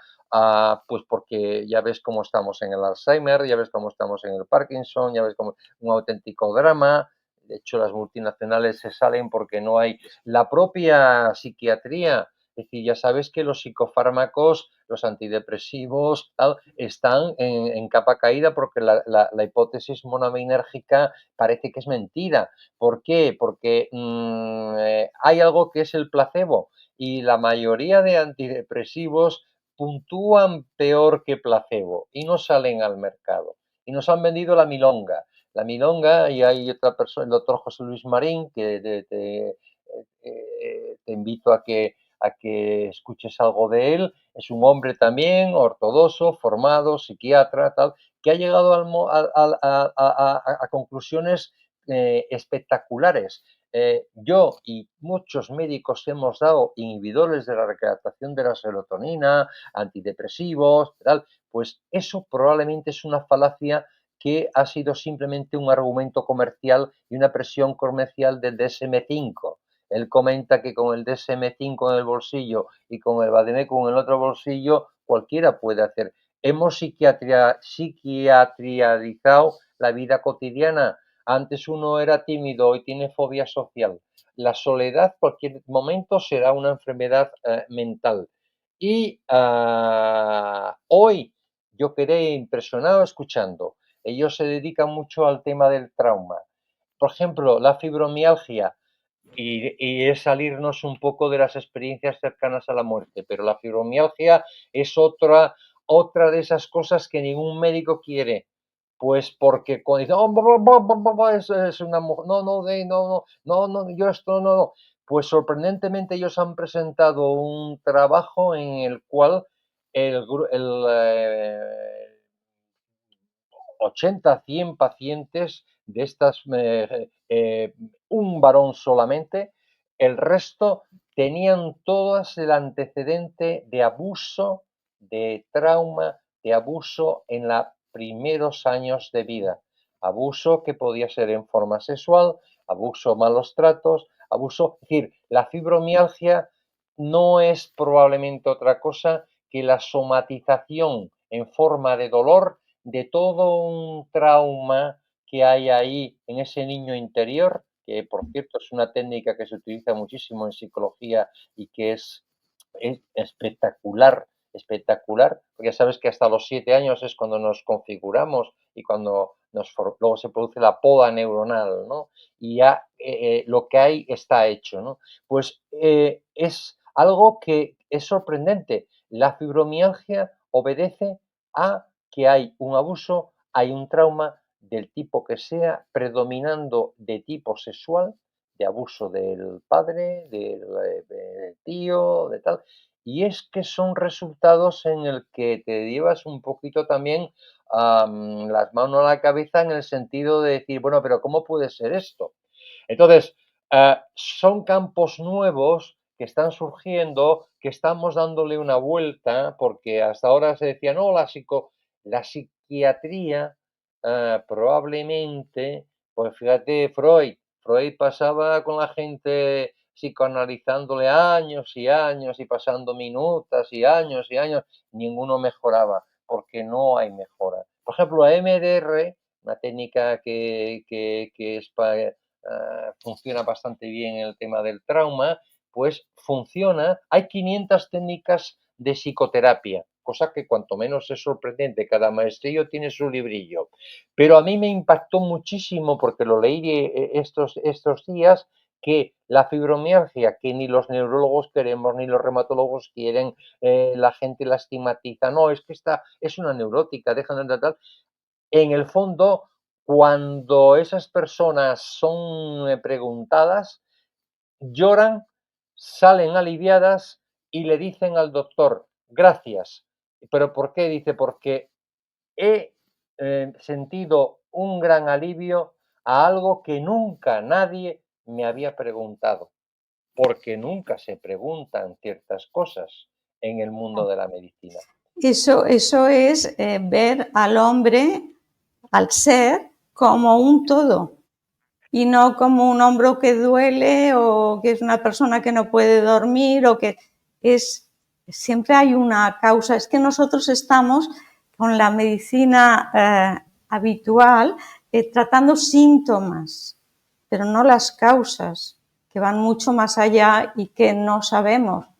pues porque ya ves cómo estamos en el Alzheimer, ya ves cómo estamos en el Parkinson, ya ves cómo un auténtico drama. De hecho, las multinacionales se salen porque no hay la propia psiquiatría. Es decir, ya sabes que los psicofármacos, los antidepresivos, tal, están en capa caída porque la hipótesis monominérgica parece que es mentira. ¿Por qué? Porque hay algo que es el placebo y la mayoría de antidepresivos puntúan peor que placebo y no salen al mercado. Y nos han vendido la milonga. La milonga, y hay otra persona, el doctor José Luis Marín, que te invito a que escuches algo de él. Es un hombre también ortodoxo, formado, psiquiatra, tal, que ha llegado a conclusiones espectaculares. Yo y muchos médicos hemos dado inhibidores de la recaptación de la serotonina, antidepresivos, tal, pues eso probablemente es una falacia que ha sido simplemente un argumento comercial y una presión comercial del DSM-5. Él comenta que con el DSM-5 en el bolsillo y con el Bademecum en el otro bolsillo, cualquiera puede hacer. Hemos psiquiatrizado la vida cotidiana. Antes uno era tímido y tiene fobia social. La soledad, cualquier momento, será una enfermedad mental. Y hoy yo quedé impresionado escuchando. Ellos se dedican mucho al tema del trauma. Por ejemplo, la fibromialgia. y es salirnos un poco de las experiencias cercanas a la muerte. Pero la fibromialgia es otra de esas cosas que ningún médico quiere. Pues porque cuando dice, oh, es una mujer, no, no, no, no, no, no, yo esto no, no. Pues sorprendentemente ellos han presentado un trabajo en el cual el 80, 100 pacientes de estas, un varón solamente, el resto tenían todas el antecedente de abuso, de trauma, de abuso en los primeros años de vida. Abuso que podía ser en forma sexual, abuso, malos tratos, abuso. Es decir, la fibromialgia no es probablemente otra cosa que la somatización en forma de dolor de todo un trauma que hay ahí en ese niño interior, que por cierto es una técnica que se utiliza muchísimo en psicología y que es espectacular, espectacular, porque ya sabes que hasta los 7 años es cuando nos configuramos y cuando luego se produce la poda neuronal, ¿no? Y ya lo que hay está hecho, ¿no? Pues es algo que es sorprendente. La fibromialgia obedece a que hay un abuso, hay un trauma del tipo que sea, predominando de tipo sexual, de abuso del padre, del tío, de tal. Y es que son resultados en el que te llevas un poquito también las manos a la cabeza en el sentido de decir, bueno, pero ¿cómo puede ser esto? Entonces, son campos nuevos que están surgiendo, que estamos dándole una vuelta, porque hasta ahora se decía, no, la psiquiatría probablemente, pues fíjate, Freud pasaba con la gente psicoanalizándole años y años y pasando minutas y años, ninguno mejoraba, porque no hay mejora. Por ejemplo, la MDR, una técnica que es para funciona bastante bien en el tema del trauma, pues funciona. Hay 500 técnicas de psicoterapia, cosa que cuanto menos es sorprendente. Cada maestrillo tiene su librillo. Pero a mí me impactó muchísimo, porque lo leí estos días, que la fibromialgia, que ni los neurólogos queremos, ni los reumatólogos quieren, la gente la estigmatiza, no, es que esta es una neurótica, dejan de tratar, en el fondo, cuando esas personas son preguntadas, lloran, salen aliviadas y le dicen al doctor, gracias. ¿Pero por qué? Dice, porque he sentido un gran alivio a algo que nunca nadie me había preguntado, porque nunca se preguntan ciertas cosas en el mundo de la medicina. Eso es ver al hombre, al ser, como un todo y no como un hombro que duele o que es una persona que no puede dormir o que es, siempre hay una causa. Es que nosotros estamos con la medicina habitual tratando síntomas, pero no las causas, que van mucho más allá y que no sabemos. Claro,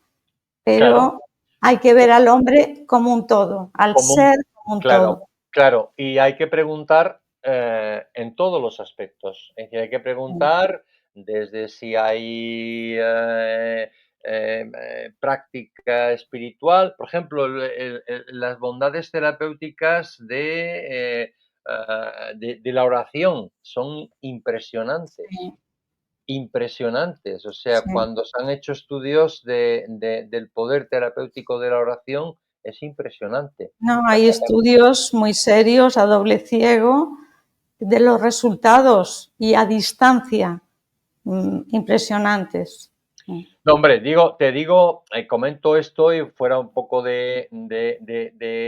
Pero hay que ver al hombre como un todo, al común. ser como un Claro, todo. claro. Y hay que preguntar en todos los aspectos. Es decir, hay que preguntar desde si hay práctica espiritual, por ejemplo, las bondades terapéuticas de la oración son impresionantes. Sí, Impresionantes. O sea, sí. cuando se han hecho estudios del poder terapéutico de la oración, es impresionante. No, O hay sea, estudios muy serios a doble ciego de los resultados y a distancia impresionantes. no, hombre, te digo, comento esto y fuera un poco de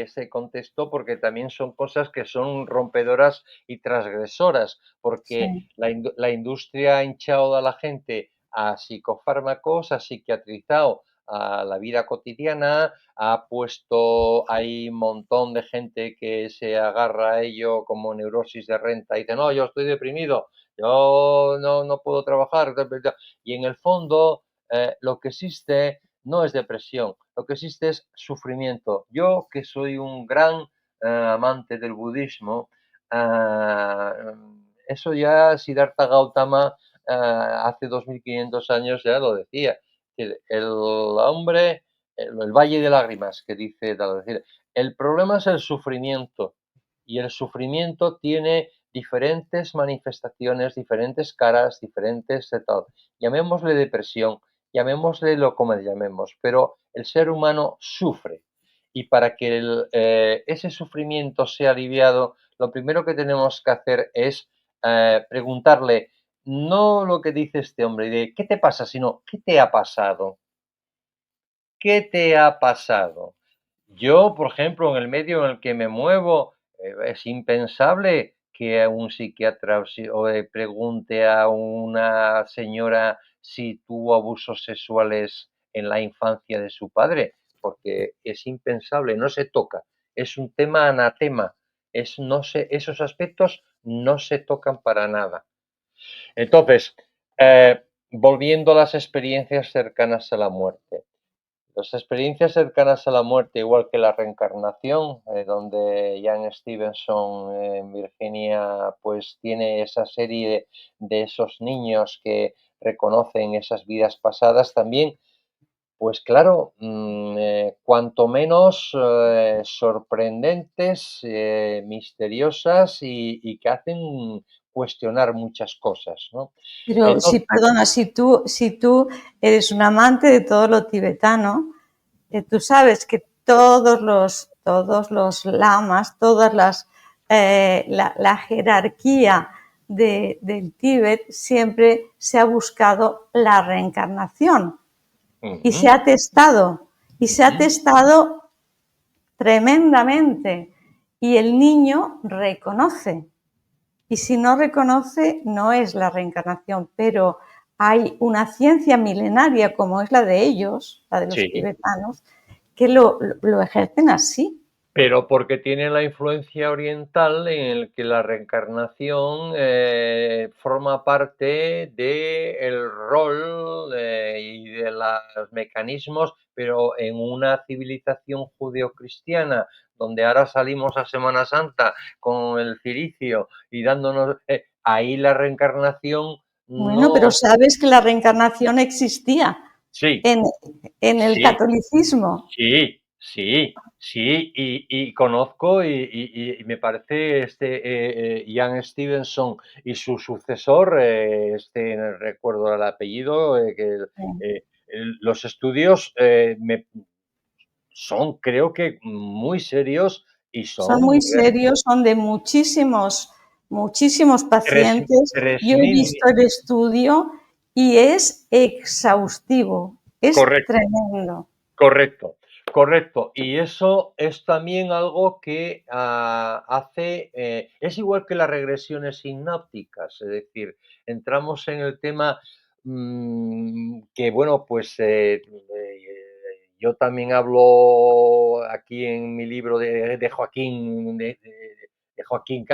ese contexto, porque también son cosas que son rompedoras y transgresoras, porque Sí. la industria ha hinchado a la gente a psicofármacos, ha psiquiatrizado a la vida cotidiana, ha puesto, hay un montón de gente que se agarra a ello como neurosis de renta y dice, no, yo estoy deprimido, yo no puedo trabajar, y en el fondo lo que existe no es depresión, lo que existe es sufrimiento. Yo, que soy un gran amante del budismo, eso ya Siddhartha Gautama hace 2500 años ya lo decía. El hombre, el valle de lágrimas, que dice tal, es decir, el problema es el sufrimiento y el sufrimiento tiene diferentes manifestaciones, diferentes caras, diferentes tal. Llamémosle depresión, llamémosle lo como le llamemos, pero el ser humano sufre y para que ese sufrimiento sea aliviado, lo primero que tenemos que hacer es preguntarle no lo que dice este hombre de qué te pasa, sino qué te ha pasado. ¿Qué te ha pasado? Yo, por ejemplo, en el medio en el que me muevo, es impensable que a un psiquiatra o le pregunte a una señora si tuvo abusos sexuales en la infancia de su padre, porque es impensable, no se toca. Es un tema anatema. No esos aspectos no se tocan para nada. Entonces, volviendo a las experiencias cercanas a la muerte. Las experiencias cercanas a la muerte, igual que la reencarnación, donde Ian Stevenson en Virginia pues tiene esa serie de esos niños que reconocen esas vidas pasadas también, pues claro, cuanto menos sorprendentes, misteriosas y que hacen cuestionar muchas cosas, ¿no? Pero Entonces, si, perdona, si tú eres un amante de todo lo tibetano, tú sabes que todos los lamas, la jerarquía del Tíbet siempre se ha buscado la reencarnación y se ujú, ha testado, y se ha ujú. testado tremendamente. Y el niño reconoce. Y si no reconoce, no es la reencarnación, pero hay una ciencia milenaria como es la de ellos, la de los Sí, tibetanos, que lo ejercen así. pero porque tiene la influencia oriental en el que la reencarnación forma parte del rol y de los mecanismos, pero en una civilización judeocristiana, donde ahora salimos a Semana Santa con el ciricio y dándonos... ahí la reencarnación Bueno, no... pero sabes que la reencarnación existía Sí, en, en el sí, catolicismo. sí, sí, sí, y conozco y me parece Ian Stevenson y su sucesor, no recuerdo el apellido, los estudios son creo que muy serios y Son son muy serios, son de muchísimos tres, pacientes. tres Yo he mil, visto el estudio y es exhaustivo, es correcto. tremendo. Correcto, correcto. Y eso es también algo que hace, es igual que las regresiones sinápticas, es decir, entramos en el tema que, bueno, pues yo también hablo aquí en mi libro de Joaquín, de Joaquín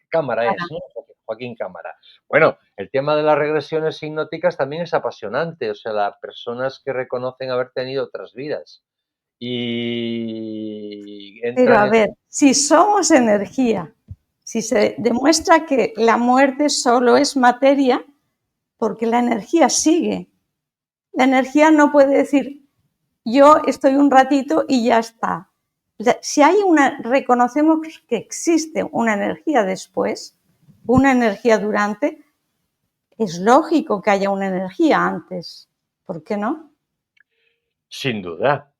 Cámara, es, ¿no? Joaquín Cámara. Bueno, el tema de las regresiones hipnóticas también es apasionante, o sea, las personas que reconocen haber tenido otras vidas y Pero entran a en... ver, si somos energía, si se demuestra que la muerte solo es materia, porque la energía sigue. La energía no puede decir, yo estoy un ratito y ya está. Si hay reconocemos que existe una energía después, una energía durante, es lógico que haya una energía antes. ¿Por qué no? Sin duda,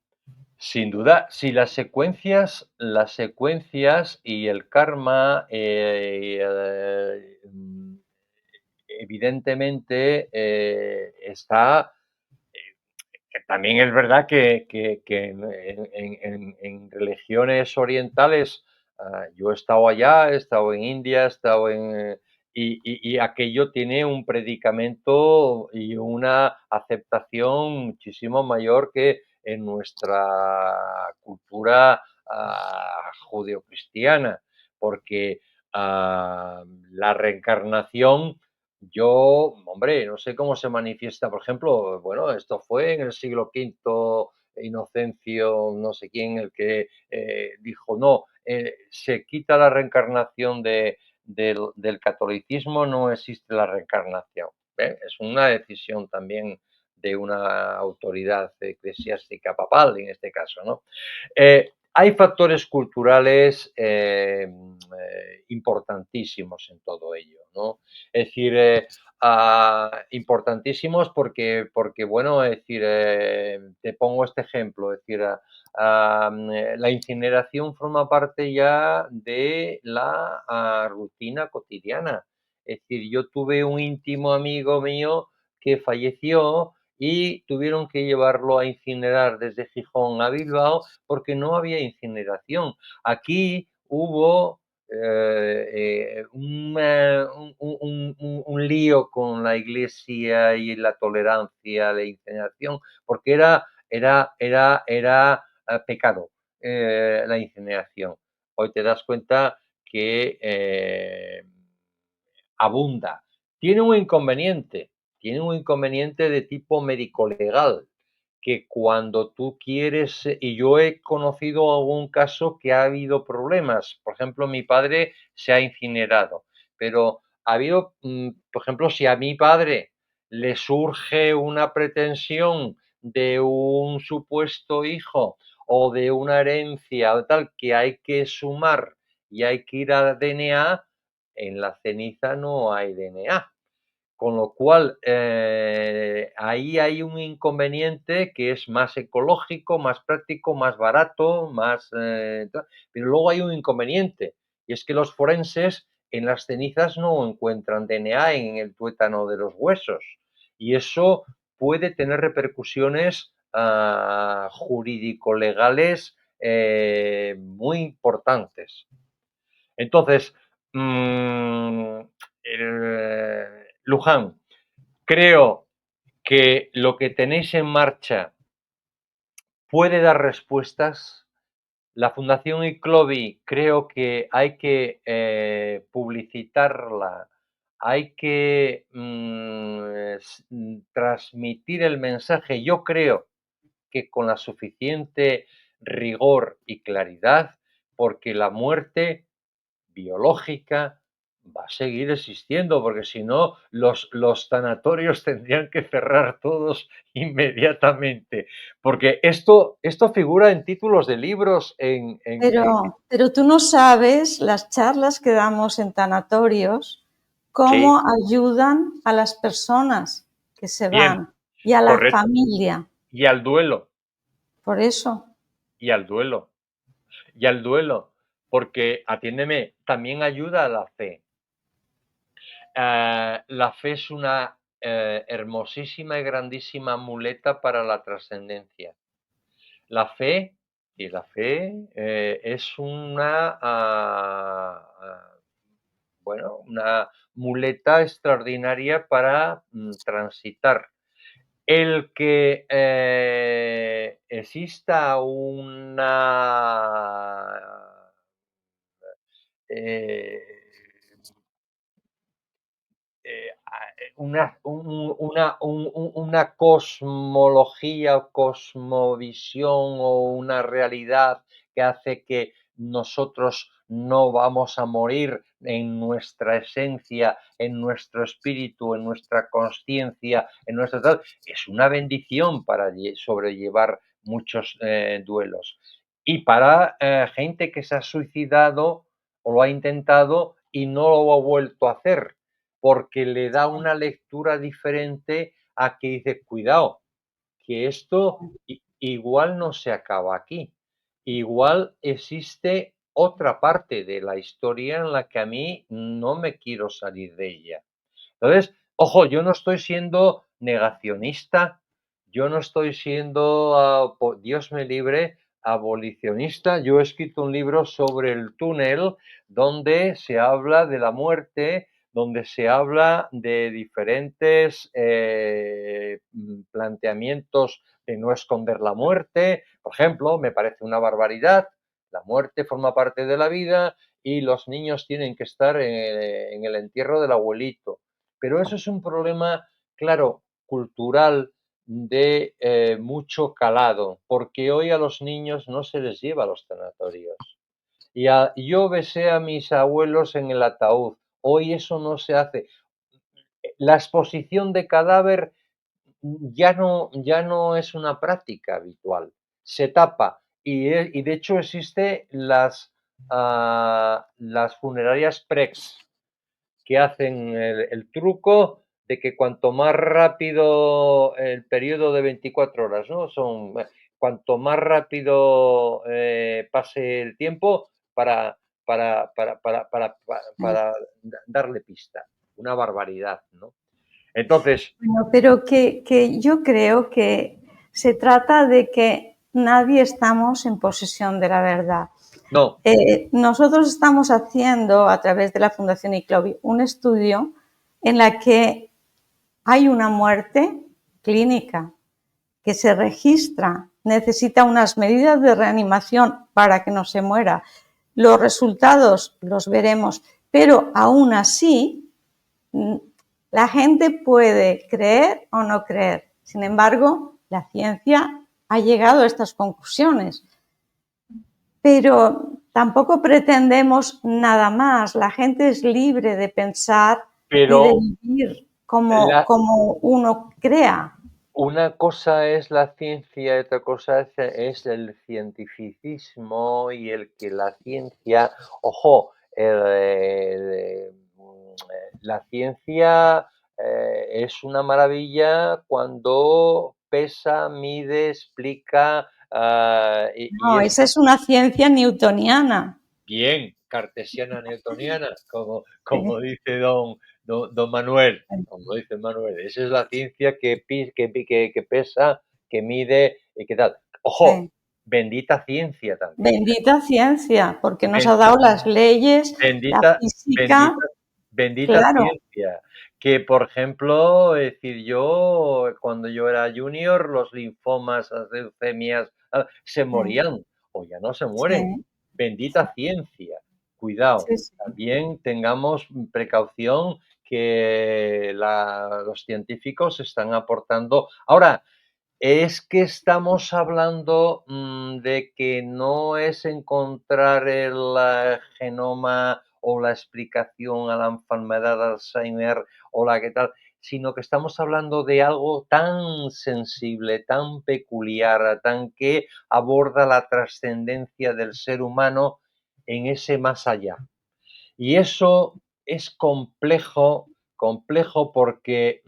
sin duda, si las secuencias y el karma, evidentemente, está. También es verdad que en religiones orientales, yo he estado allá, he estado en India, he estado y aquello tiene un predicamento y una aceptación muchísimo mayor que en nuestra cultura judeocristiana, porque la reencarnación yo, hombre, no sé cómo se manifiesta, por ejemplo, bueno, esto fue en el siglo V, Inocencio, no sé quién, el que dijo, no, se quita la reencarnación del catolicismo, no existe la reencarnación. Es una decisión también de una autoridad eclesiástica papal, en este caso, ¿no? Hay factores culturales importantísimos en todo ello, ¿no? Es decir, importantísimos porque, bueno, es decir, te pongo este ejemplo, es decir, la incineración forma parte ya de la rutina cotidiana. Es decir, yo tuve un íntimo amigo mío que falleció y tuvieron que llevarlo a incinerar desde Gijón a Bilbao porque no había incineración. Aquí hubo un lío con la iglesia y la tolerancia de incineración porque era pecado la incineración. Hoy te das cuenta que abunda. Tiene un inconveniente de tipo médico-legal, que cuando tú quieres, y yo he conocido algún caso que ha habido problemas. Por ejemplo, mi padre se ha incinerado, pero ha habido, por ejemplo, si a mi padre le surge una pretensión de un supuesto hijo o de una herencia o tal que hay que sumar y hay que ir a DNA, en la ceniza no hay DNA. Con lo cual, ahí hay un inconveniente que es más ecológico, más práctico, más barato, más... pero luego hay un inconveniente, y es que los forenses en las cenizas no encuentran DNA en el tuétano de los huesos, y eso puede tener repercusiones jurídico-legales muy importantes. Entonces, mmm, Luján, creo que lo que tenéis en marcha puede dar respuestas. La Fundación Iclovi creo que hay que publicitarla, hay que transmitir el mensaje. Yo creo que con la suficiente rigor y claridad, porque la muerte biológica va a seguir existiendo, porque si no, los tanatorios tendrían que cerrar todos inmediatamente, porque esto figura en títulos de libros, Pero tú no sabes las charlas que damos en tanatorios, Sí, cómo ayudan a las personas que se bien, van y a la correcto, familia. y al duelo, Por eso, y al duelo, y al duelo, porque, atiéndeme, también ayuda a la fe. La fe es una hermosísima y grandísima muleta para la trascendencia. La fe, y la fe es bueno, una muleta extraordinaria para transitar. El que exista eh, una cosmología o cosmovisión o una realidad que hace que nosotros no vamos a morir en nuestra esencia, en nuestro espíritu, en nuestra conciencia, en nuestra tal, es una bendición para sobrellevar muchos duelos. Y para gente que se ha suicidado o lo ha intentado y no lo ha vuelto a hacer porque le da una lectura diferente a que dice, cuidado, que esto igual no se acaba aquí, igual existe otra parte de la historia en la que a mí no me quiero salir de ella. Entonces, ojo, yo no estoy siendo negacionista, yo no estoy siendo, Dios me libre, abolicionista. Yo he escrito un libro sobre el túnel donde se habla de la muerte, donde se habla de diferentes planteamientos de no esconder la muerte. Por ejemplo, me parece una barbaridad. La muerte forma parte de la vida y los niños tienen que estar en el entierro del abuelito. Pero eso es un problema, claro, cultural de mucho calado, porque hoy a los niños no se les lleva a los sanatorios. Yo besé a mis abuelos en el ataúd, hoy eso no se hace. la exposición de cadáver ya no es una práctica habitual, se tapa y de hecho existe las funerarias prex que hacen el truco de que cuanto más rápido el periodo de 24 horas, ¿no? Cuanto más rápido pase el tiempo para darle pista. Una barbaridad, ¿no? Entonces, Bueno, pero que yo creo que se trata de que nadie estamos en posesión de la verdad. no, Nosotros estamos haciendo, a través de la Fundación ICLOVI, un estudio en la que hay una muerte clínica que se registra, necesita unas medidas de reanimación para que no se muera. Los resultados los veremos, pero aún así la gente puede creer o no creer. Sin embargo, la ciencia ha llegado a estas conclusiones. Pero tampoco pretendemos nada más. La gente es libre de pensar y de pero vivir como uno crea. una cosa es la ciencia y otra cosa es el cientificismo y el que la ciencia, ojo, la ciencia es una maravilla cuando pesa, mide, explica y No, es esa es una ciencia newtoniana. bien cartesiana newtoniana, como Sí, dice don Manuel, como dice Manuel. Esa es la ciencia que pesa, que mide y que tal. Ojo, sí. bendita ciencia también. Bendita ciencia, porque nos ha Ben- dado las leyes, la Bendita, física, bendita, bendita claro. ciencia. Que, por ejemplo, es decir, yo, cuando yo era junior, los linfomas, las leucemias, se Sí, morían o ya no se mueren. sí, Bendita ciencia. Cuidado. sí, sí. También tengamos precaución que los científicos están aportando. Ahora, es que estamos hablando de que no es encontrar el genoma o la explicación a la enfermedad de Alzheimer o la que tal, sino que estamos hablando de algo tan sensible, tan peculiar, tan que aborda la trascendencia del ser humano en ese más allá. Y eso es complejo porque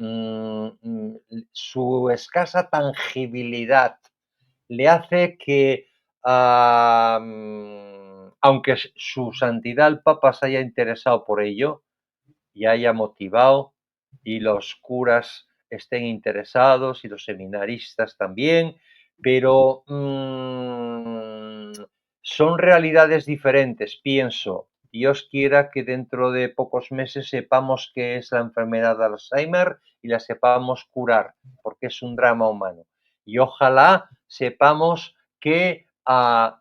su escasa tangibilidad le hace que, aunque su santidad el Papa se haya interesado por ello y haya motivado, y los curas estén interesados y los seminaristas también, pero son realidades diferentes, pienso. Dios quiera que dentro de pocos meses sepamos qué es la enfermedad de Alzheimer y la sepamos curar, porque es un drama humano. Y ojalá sepamos que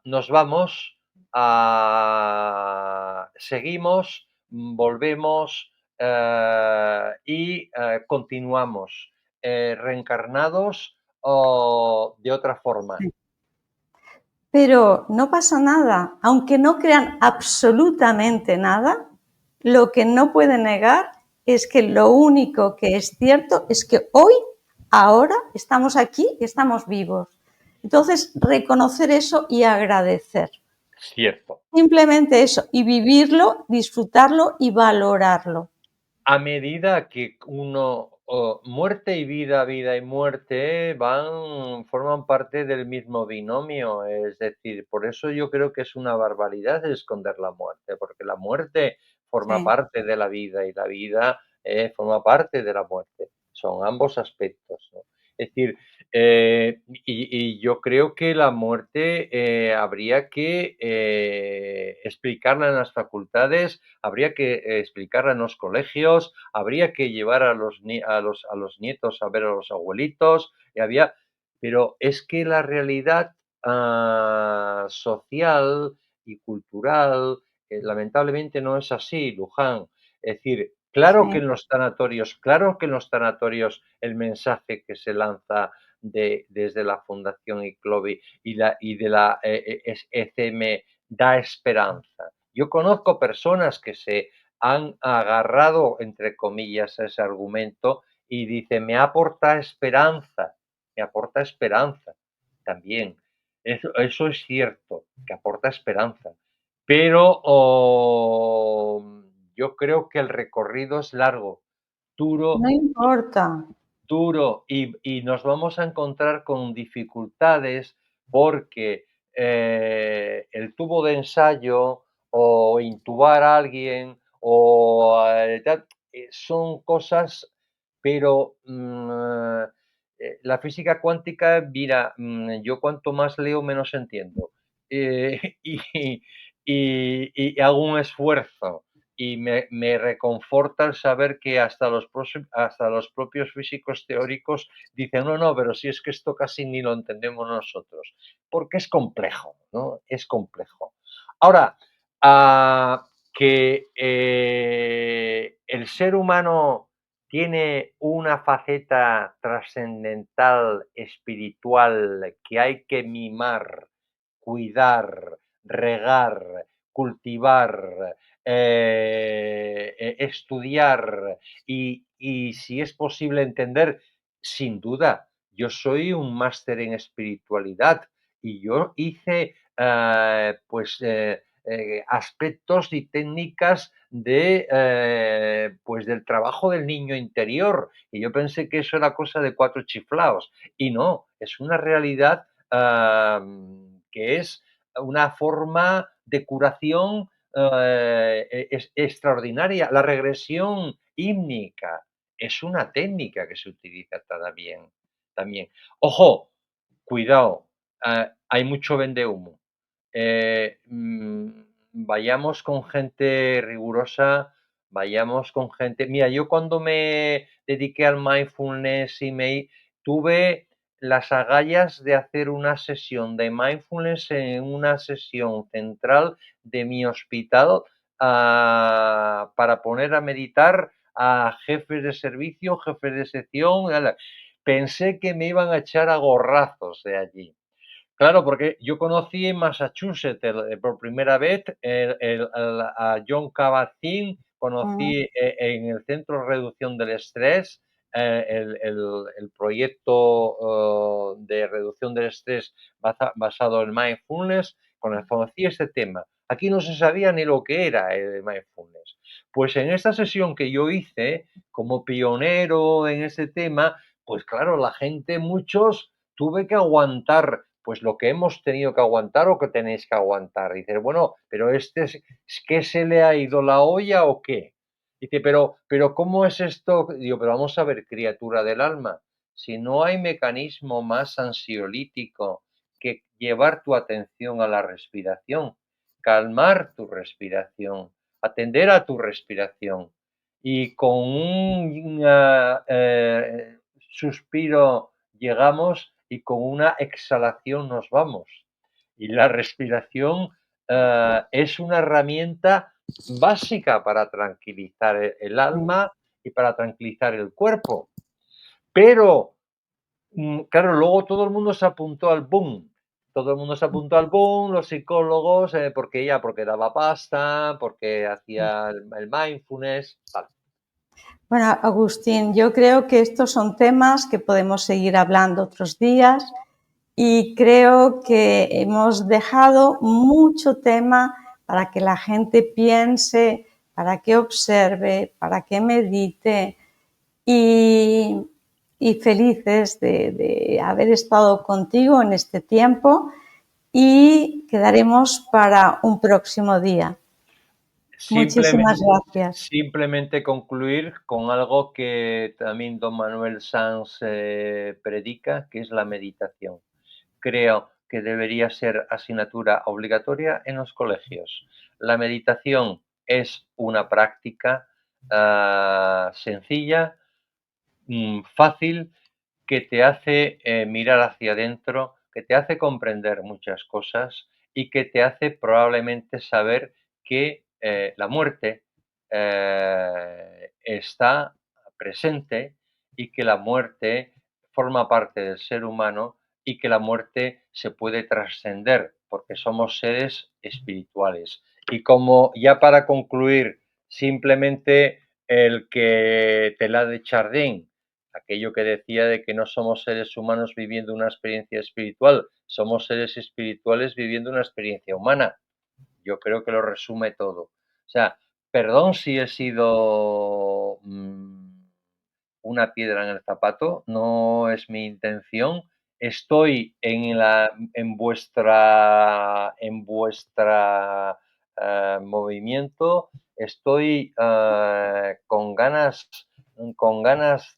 nos vamos, seguimos, volvemos y continuamos reencarnados o de otra forma. Pero no pasa nada, aunque no crean absolutamente nada, lo que no pueden negar es que lo único que es cierto es que hoy, ahora, estamos aquí y estamos vivos. Entonces, reconocer eso y agradecer. Cierto. Simplemente eso, y vivirlo, disfrutarlo y valorarlo. A medida que muerte y vida, vida y muerte forman parte del mismo binomio. Es decir, por eso yo creo que es una barbaridad esconder la muerte, porque la muerte forma Sí, parte de la vida y la vida forma parte de la muerte. Son ambos aspectos, ¿no? Es decir, y yo creo que la muerte habría que explicarla en las facultades, habría que explicarla en los colegios, habría que llevar a los nietos a ver a los abuelitos, pero es que la realidad social y cultural lamentablemente no es así, Luján. Es decir, sí, claro que en los tanatorios el mensaje que se lanza desde la Fundación ICLOVI y de la ECM da esperanza. Yo conozco personas que se han agarrado, entre comillas, ese argumento y dice, me aporta esperanza también. Eso es cierto, que aporta esperanza. Pero yo creo que el recorrido es largo, No duro, importa. duro y nos vamos a encontrar con dificultades porque el tubo de ensayo o intubar a alguien o son cosas, pero la física cuántica, mira, yo cuanto más leo menos entiendo. Y, y hago un esfuerzo y me reconforta el saber que hasta los propios físicos teóricos dicen, no, no, pero si es que esto casi ni lo entendemos nosotros, porque es complejo, ¿no? Es complejo. Ahora, que el ser humano tiene una faceta trascendental, espiritual, que hay que mimar, cuidar, regar, cultivar, estudiar y si es posible entender, sin duda, yo soy un máster en espiritualidad y yo hice aspectos y técnicas pues del trabajo del niño interior y yo pensé que eso era cosa de cuatro chiflaos y no, es una realidad que es una forma de curación es extraordinaria. La regresión hímnica es una técnica que se utiliza también. También. Ojo, cuidado, hay mucho vendehumo. Vayamos con gente rigurosa, vayamos con gente. Mira, yo cuando me dediqué al mindfulness tuve las agallas de hacer una sesión de mindfulness en una sesión central de mi hospital para poner a meditar a jefes de servicio, jefes de sección. Pensé que me iban a echar a gorrazos de allí. Claro, porque yo conocí en Massachusetts por primera vez a John Kabat-Zinn, Mm, conocí en el Centro de Reducción del Estrés, el proyecto de reducción del estrés basado en mindfulness, conocí este tema. Aquí no se sabía ni lo que era el mindfulness. Pues en esta sesión que yo hice, como pionero en ese tema, pues claro, la gente, muchos, tuve que aguantar pues lo que hemos tenido que aguantar o que tenéis que aguantar. Dices, bueno, pero ¿es que se le ha ido la olla o qué? Dice, pero ¿cómo es esto? Digo, pero vamos a ver, criatura del alma, si no hay mecanismo más ansiolítico que llevar tu atención a la respiración, calmar tu respiración, atender a tu respiración y con un suspiro llegamos y con una exhalación nos vamos. Y la respiración es una herramienta básica para tranquilizar el mm. alma y para tranquilizar el cuerpo. Pero, claro, luego todo el mundo se apuntó al boom. Todo el mundo se apuntó al boom, los psicólogos, porque daba pasta, porque hacía el mindfulness. Vale. Bueno, Agustín, yo creo que estos son temas que podemos seguir hablando otros días y creo que hemos dejado mucho tema para que la gente piense, para que observe, para que medite y, y felices de haber estado contigo en este tiempo y quedaremos para un próximo día. Muchísimas Simplemente, gracias. simplemente concluir con algo que también don Manuel Sanz predica, que es la meditación. Creo que debería ser asignatura obligatoria en los colegios. La meditación es una práctica sencilla, fácil, que te hace mirar hacia adentro, que te hace comprender muchas cosas y que te hace probablemente saber que la muerte está presente y que la muerte forma parte del ser humano y que la muerte se puede trascender porque somos seres espirituales. Y como ya para concluir Simplemente el que Teilhard de Chardin, aquello que decía de que no somos seres humanos viviendo una experiencia espiritual, somos seres espirituales viviendo una experiencia humana. Yo creo que lo resume todo. O sea, perdón si he sido una piedra en el zapato, no es mi intención. Estoy en vuestra movimiento, estoy con ganas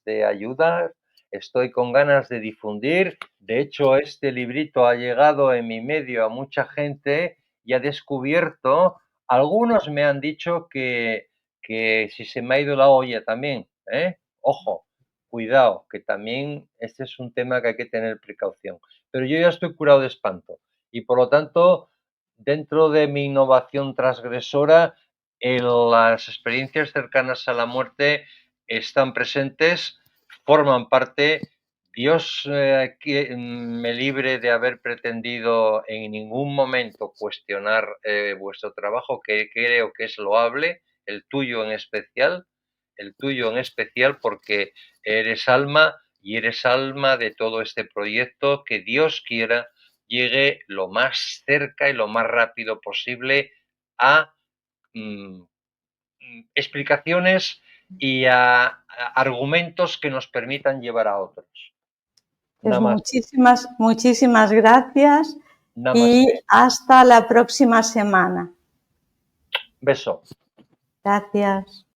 de ayudar, estoy con ganas de difundir. De hecho, este librito ha llegado en mi medio a mucha gente y ha descubierto, algunos me han dicho que si se me ha ido la olla también, ¿eh? Ojo, cuidado, que también este es un tema que hay que tener precaución. Pero yo ya estoy curado de espanto y por lo tanto, dentro de mi innovación transgresora, las experiencias cercanas a la muerte están presentes, forman parte. Dios que me libre de haber pretendido en ningún momento cuestionar vuestro trabajo, que creo que es loable, el tuyo en especial porque eres alma y eres alma de todo este proyecto que Dios quiera llegue lo más cerca y lo más rápido posible a mm, explicaciones y a argumentos que nos permitan llevar a otros. Pues muchísimas gracias y Namaste. hasta la próxima semana. Beso. Gracias.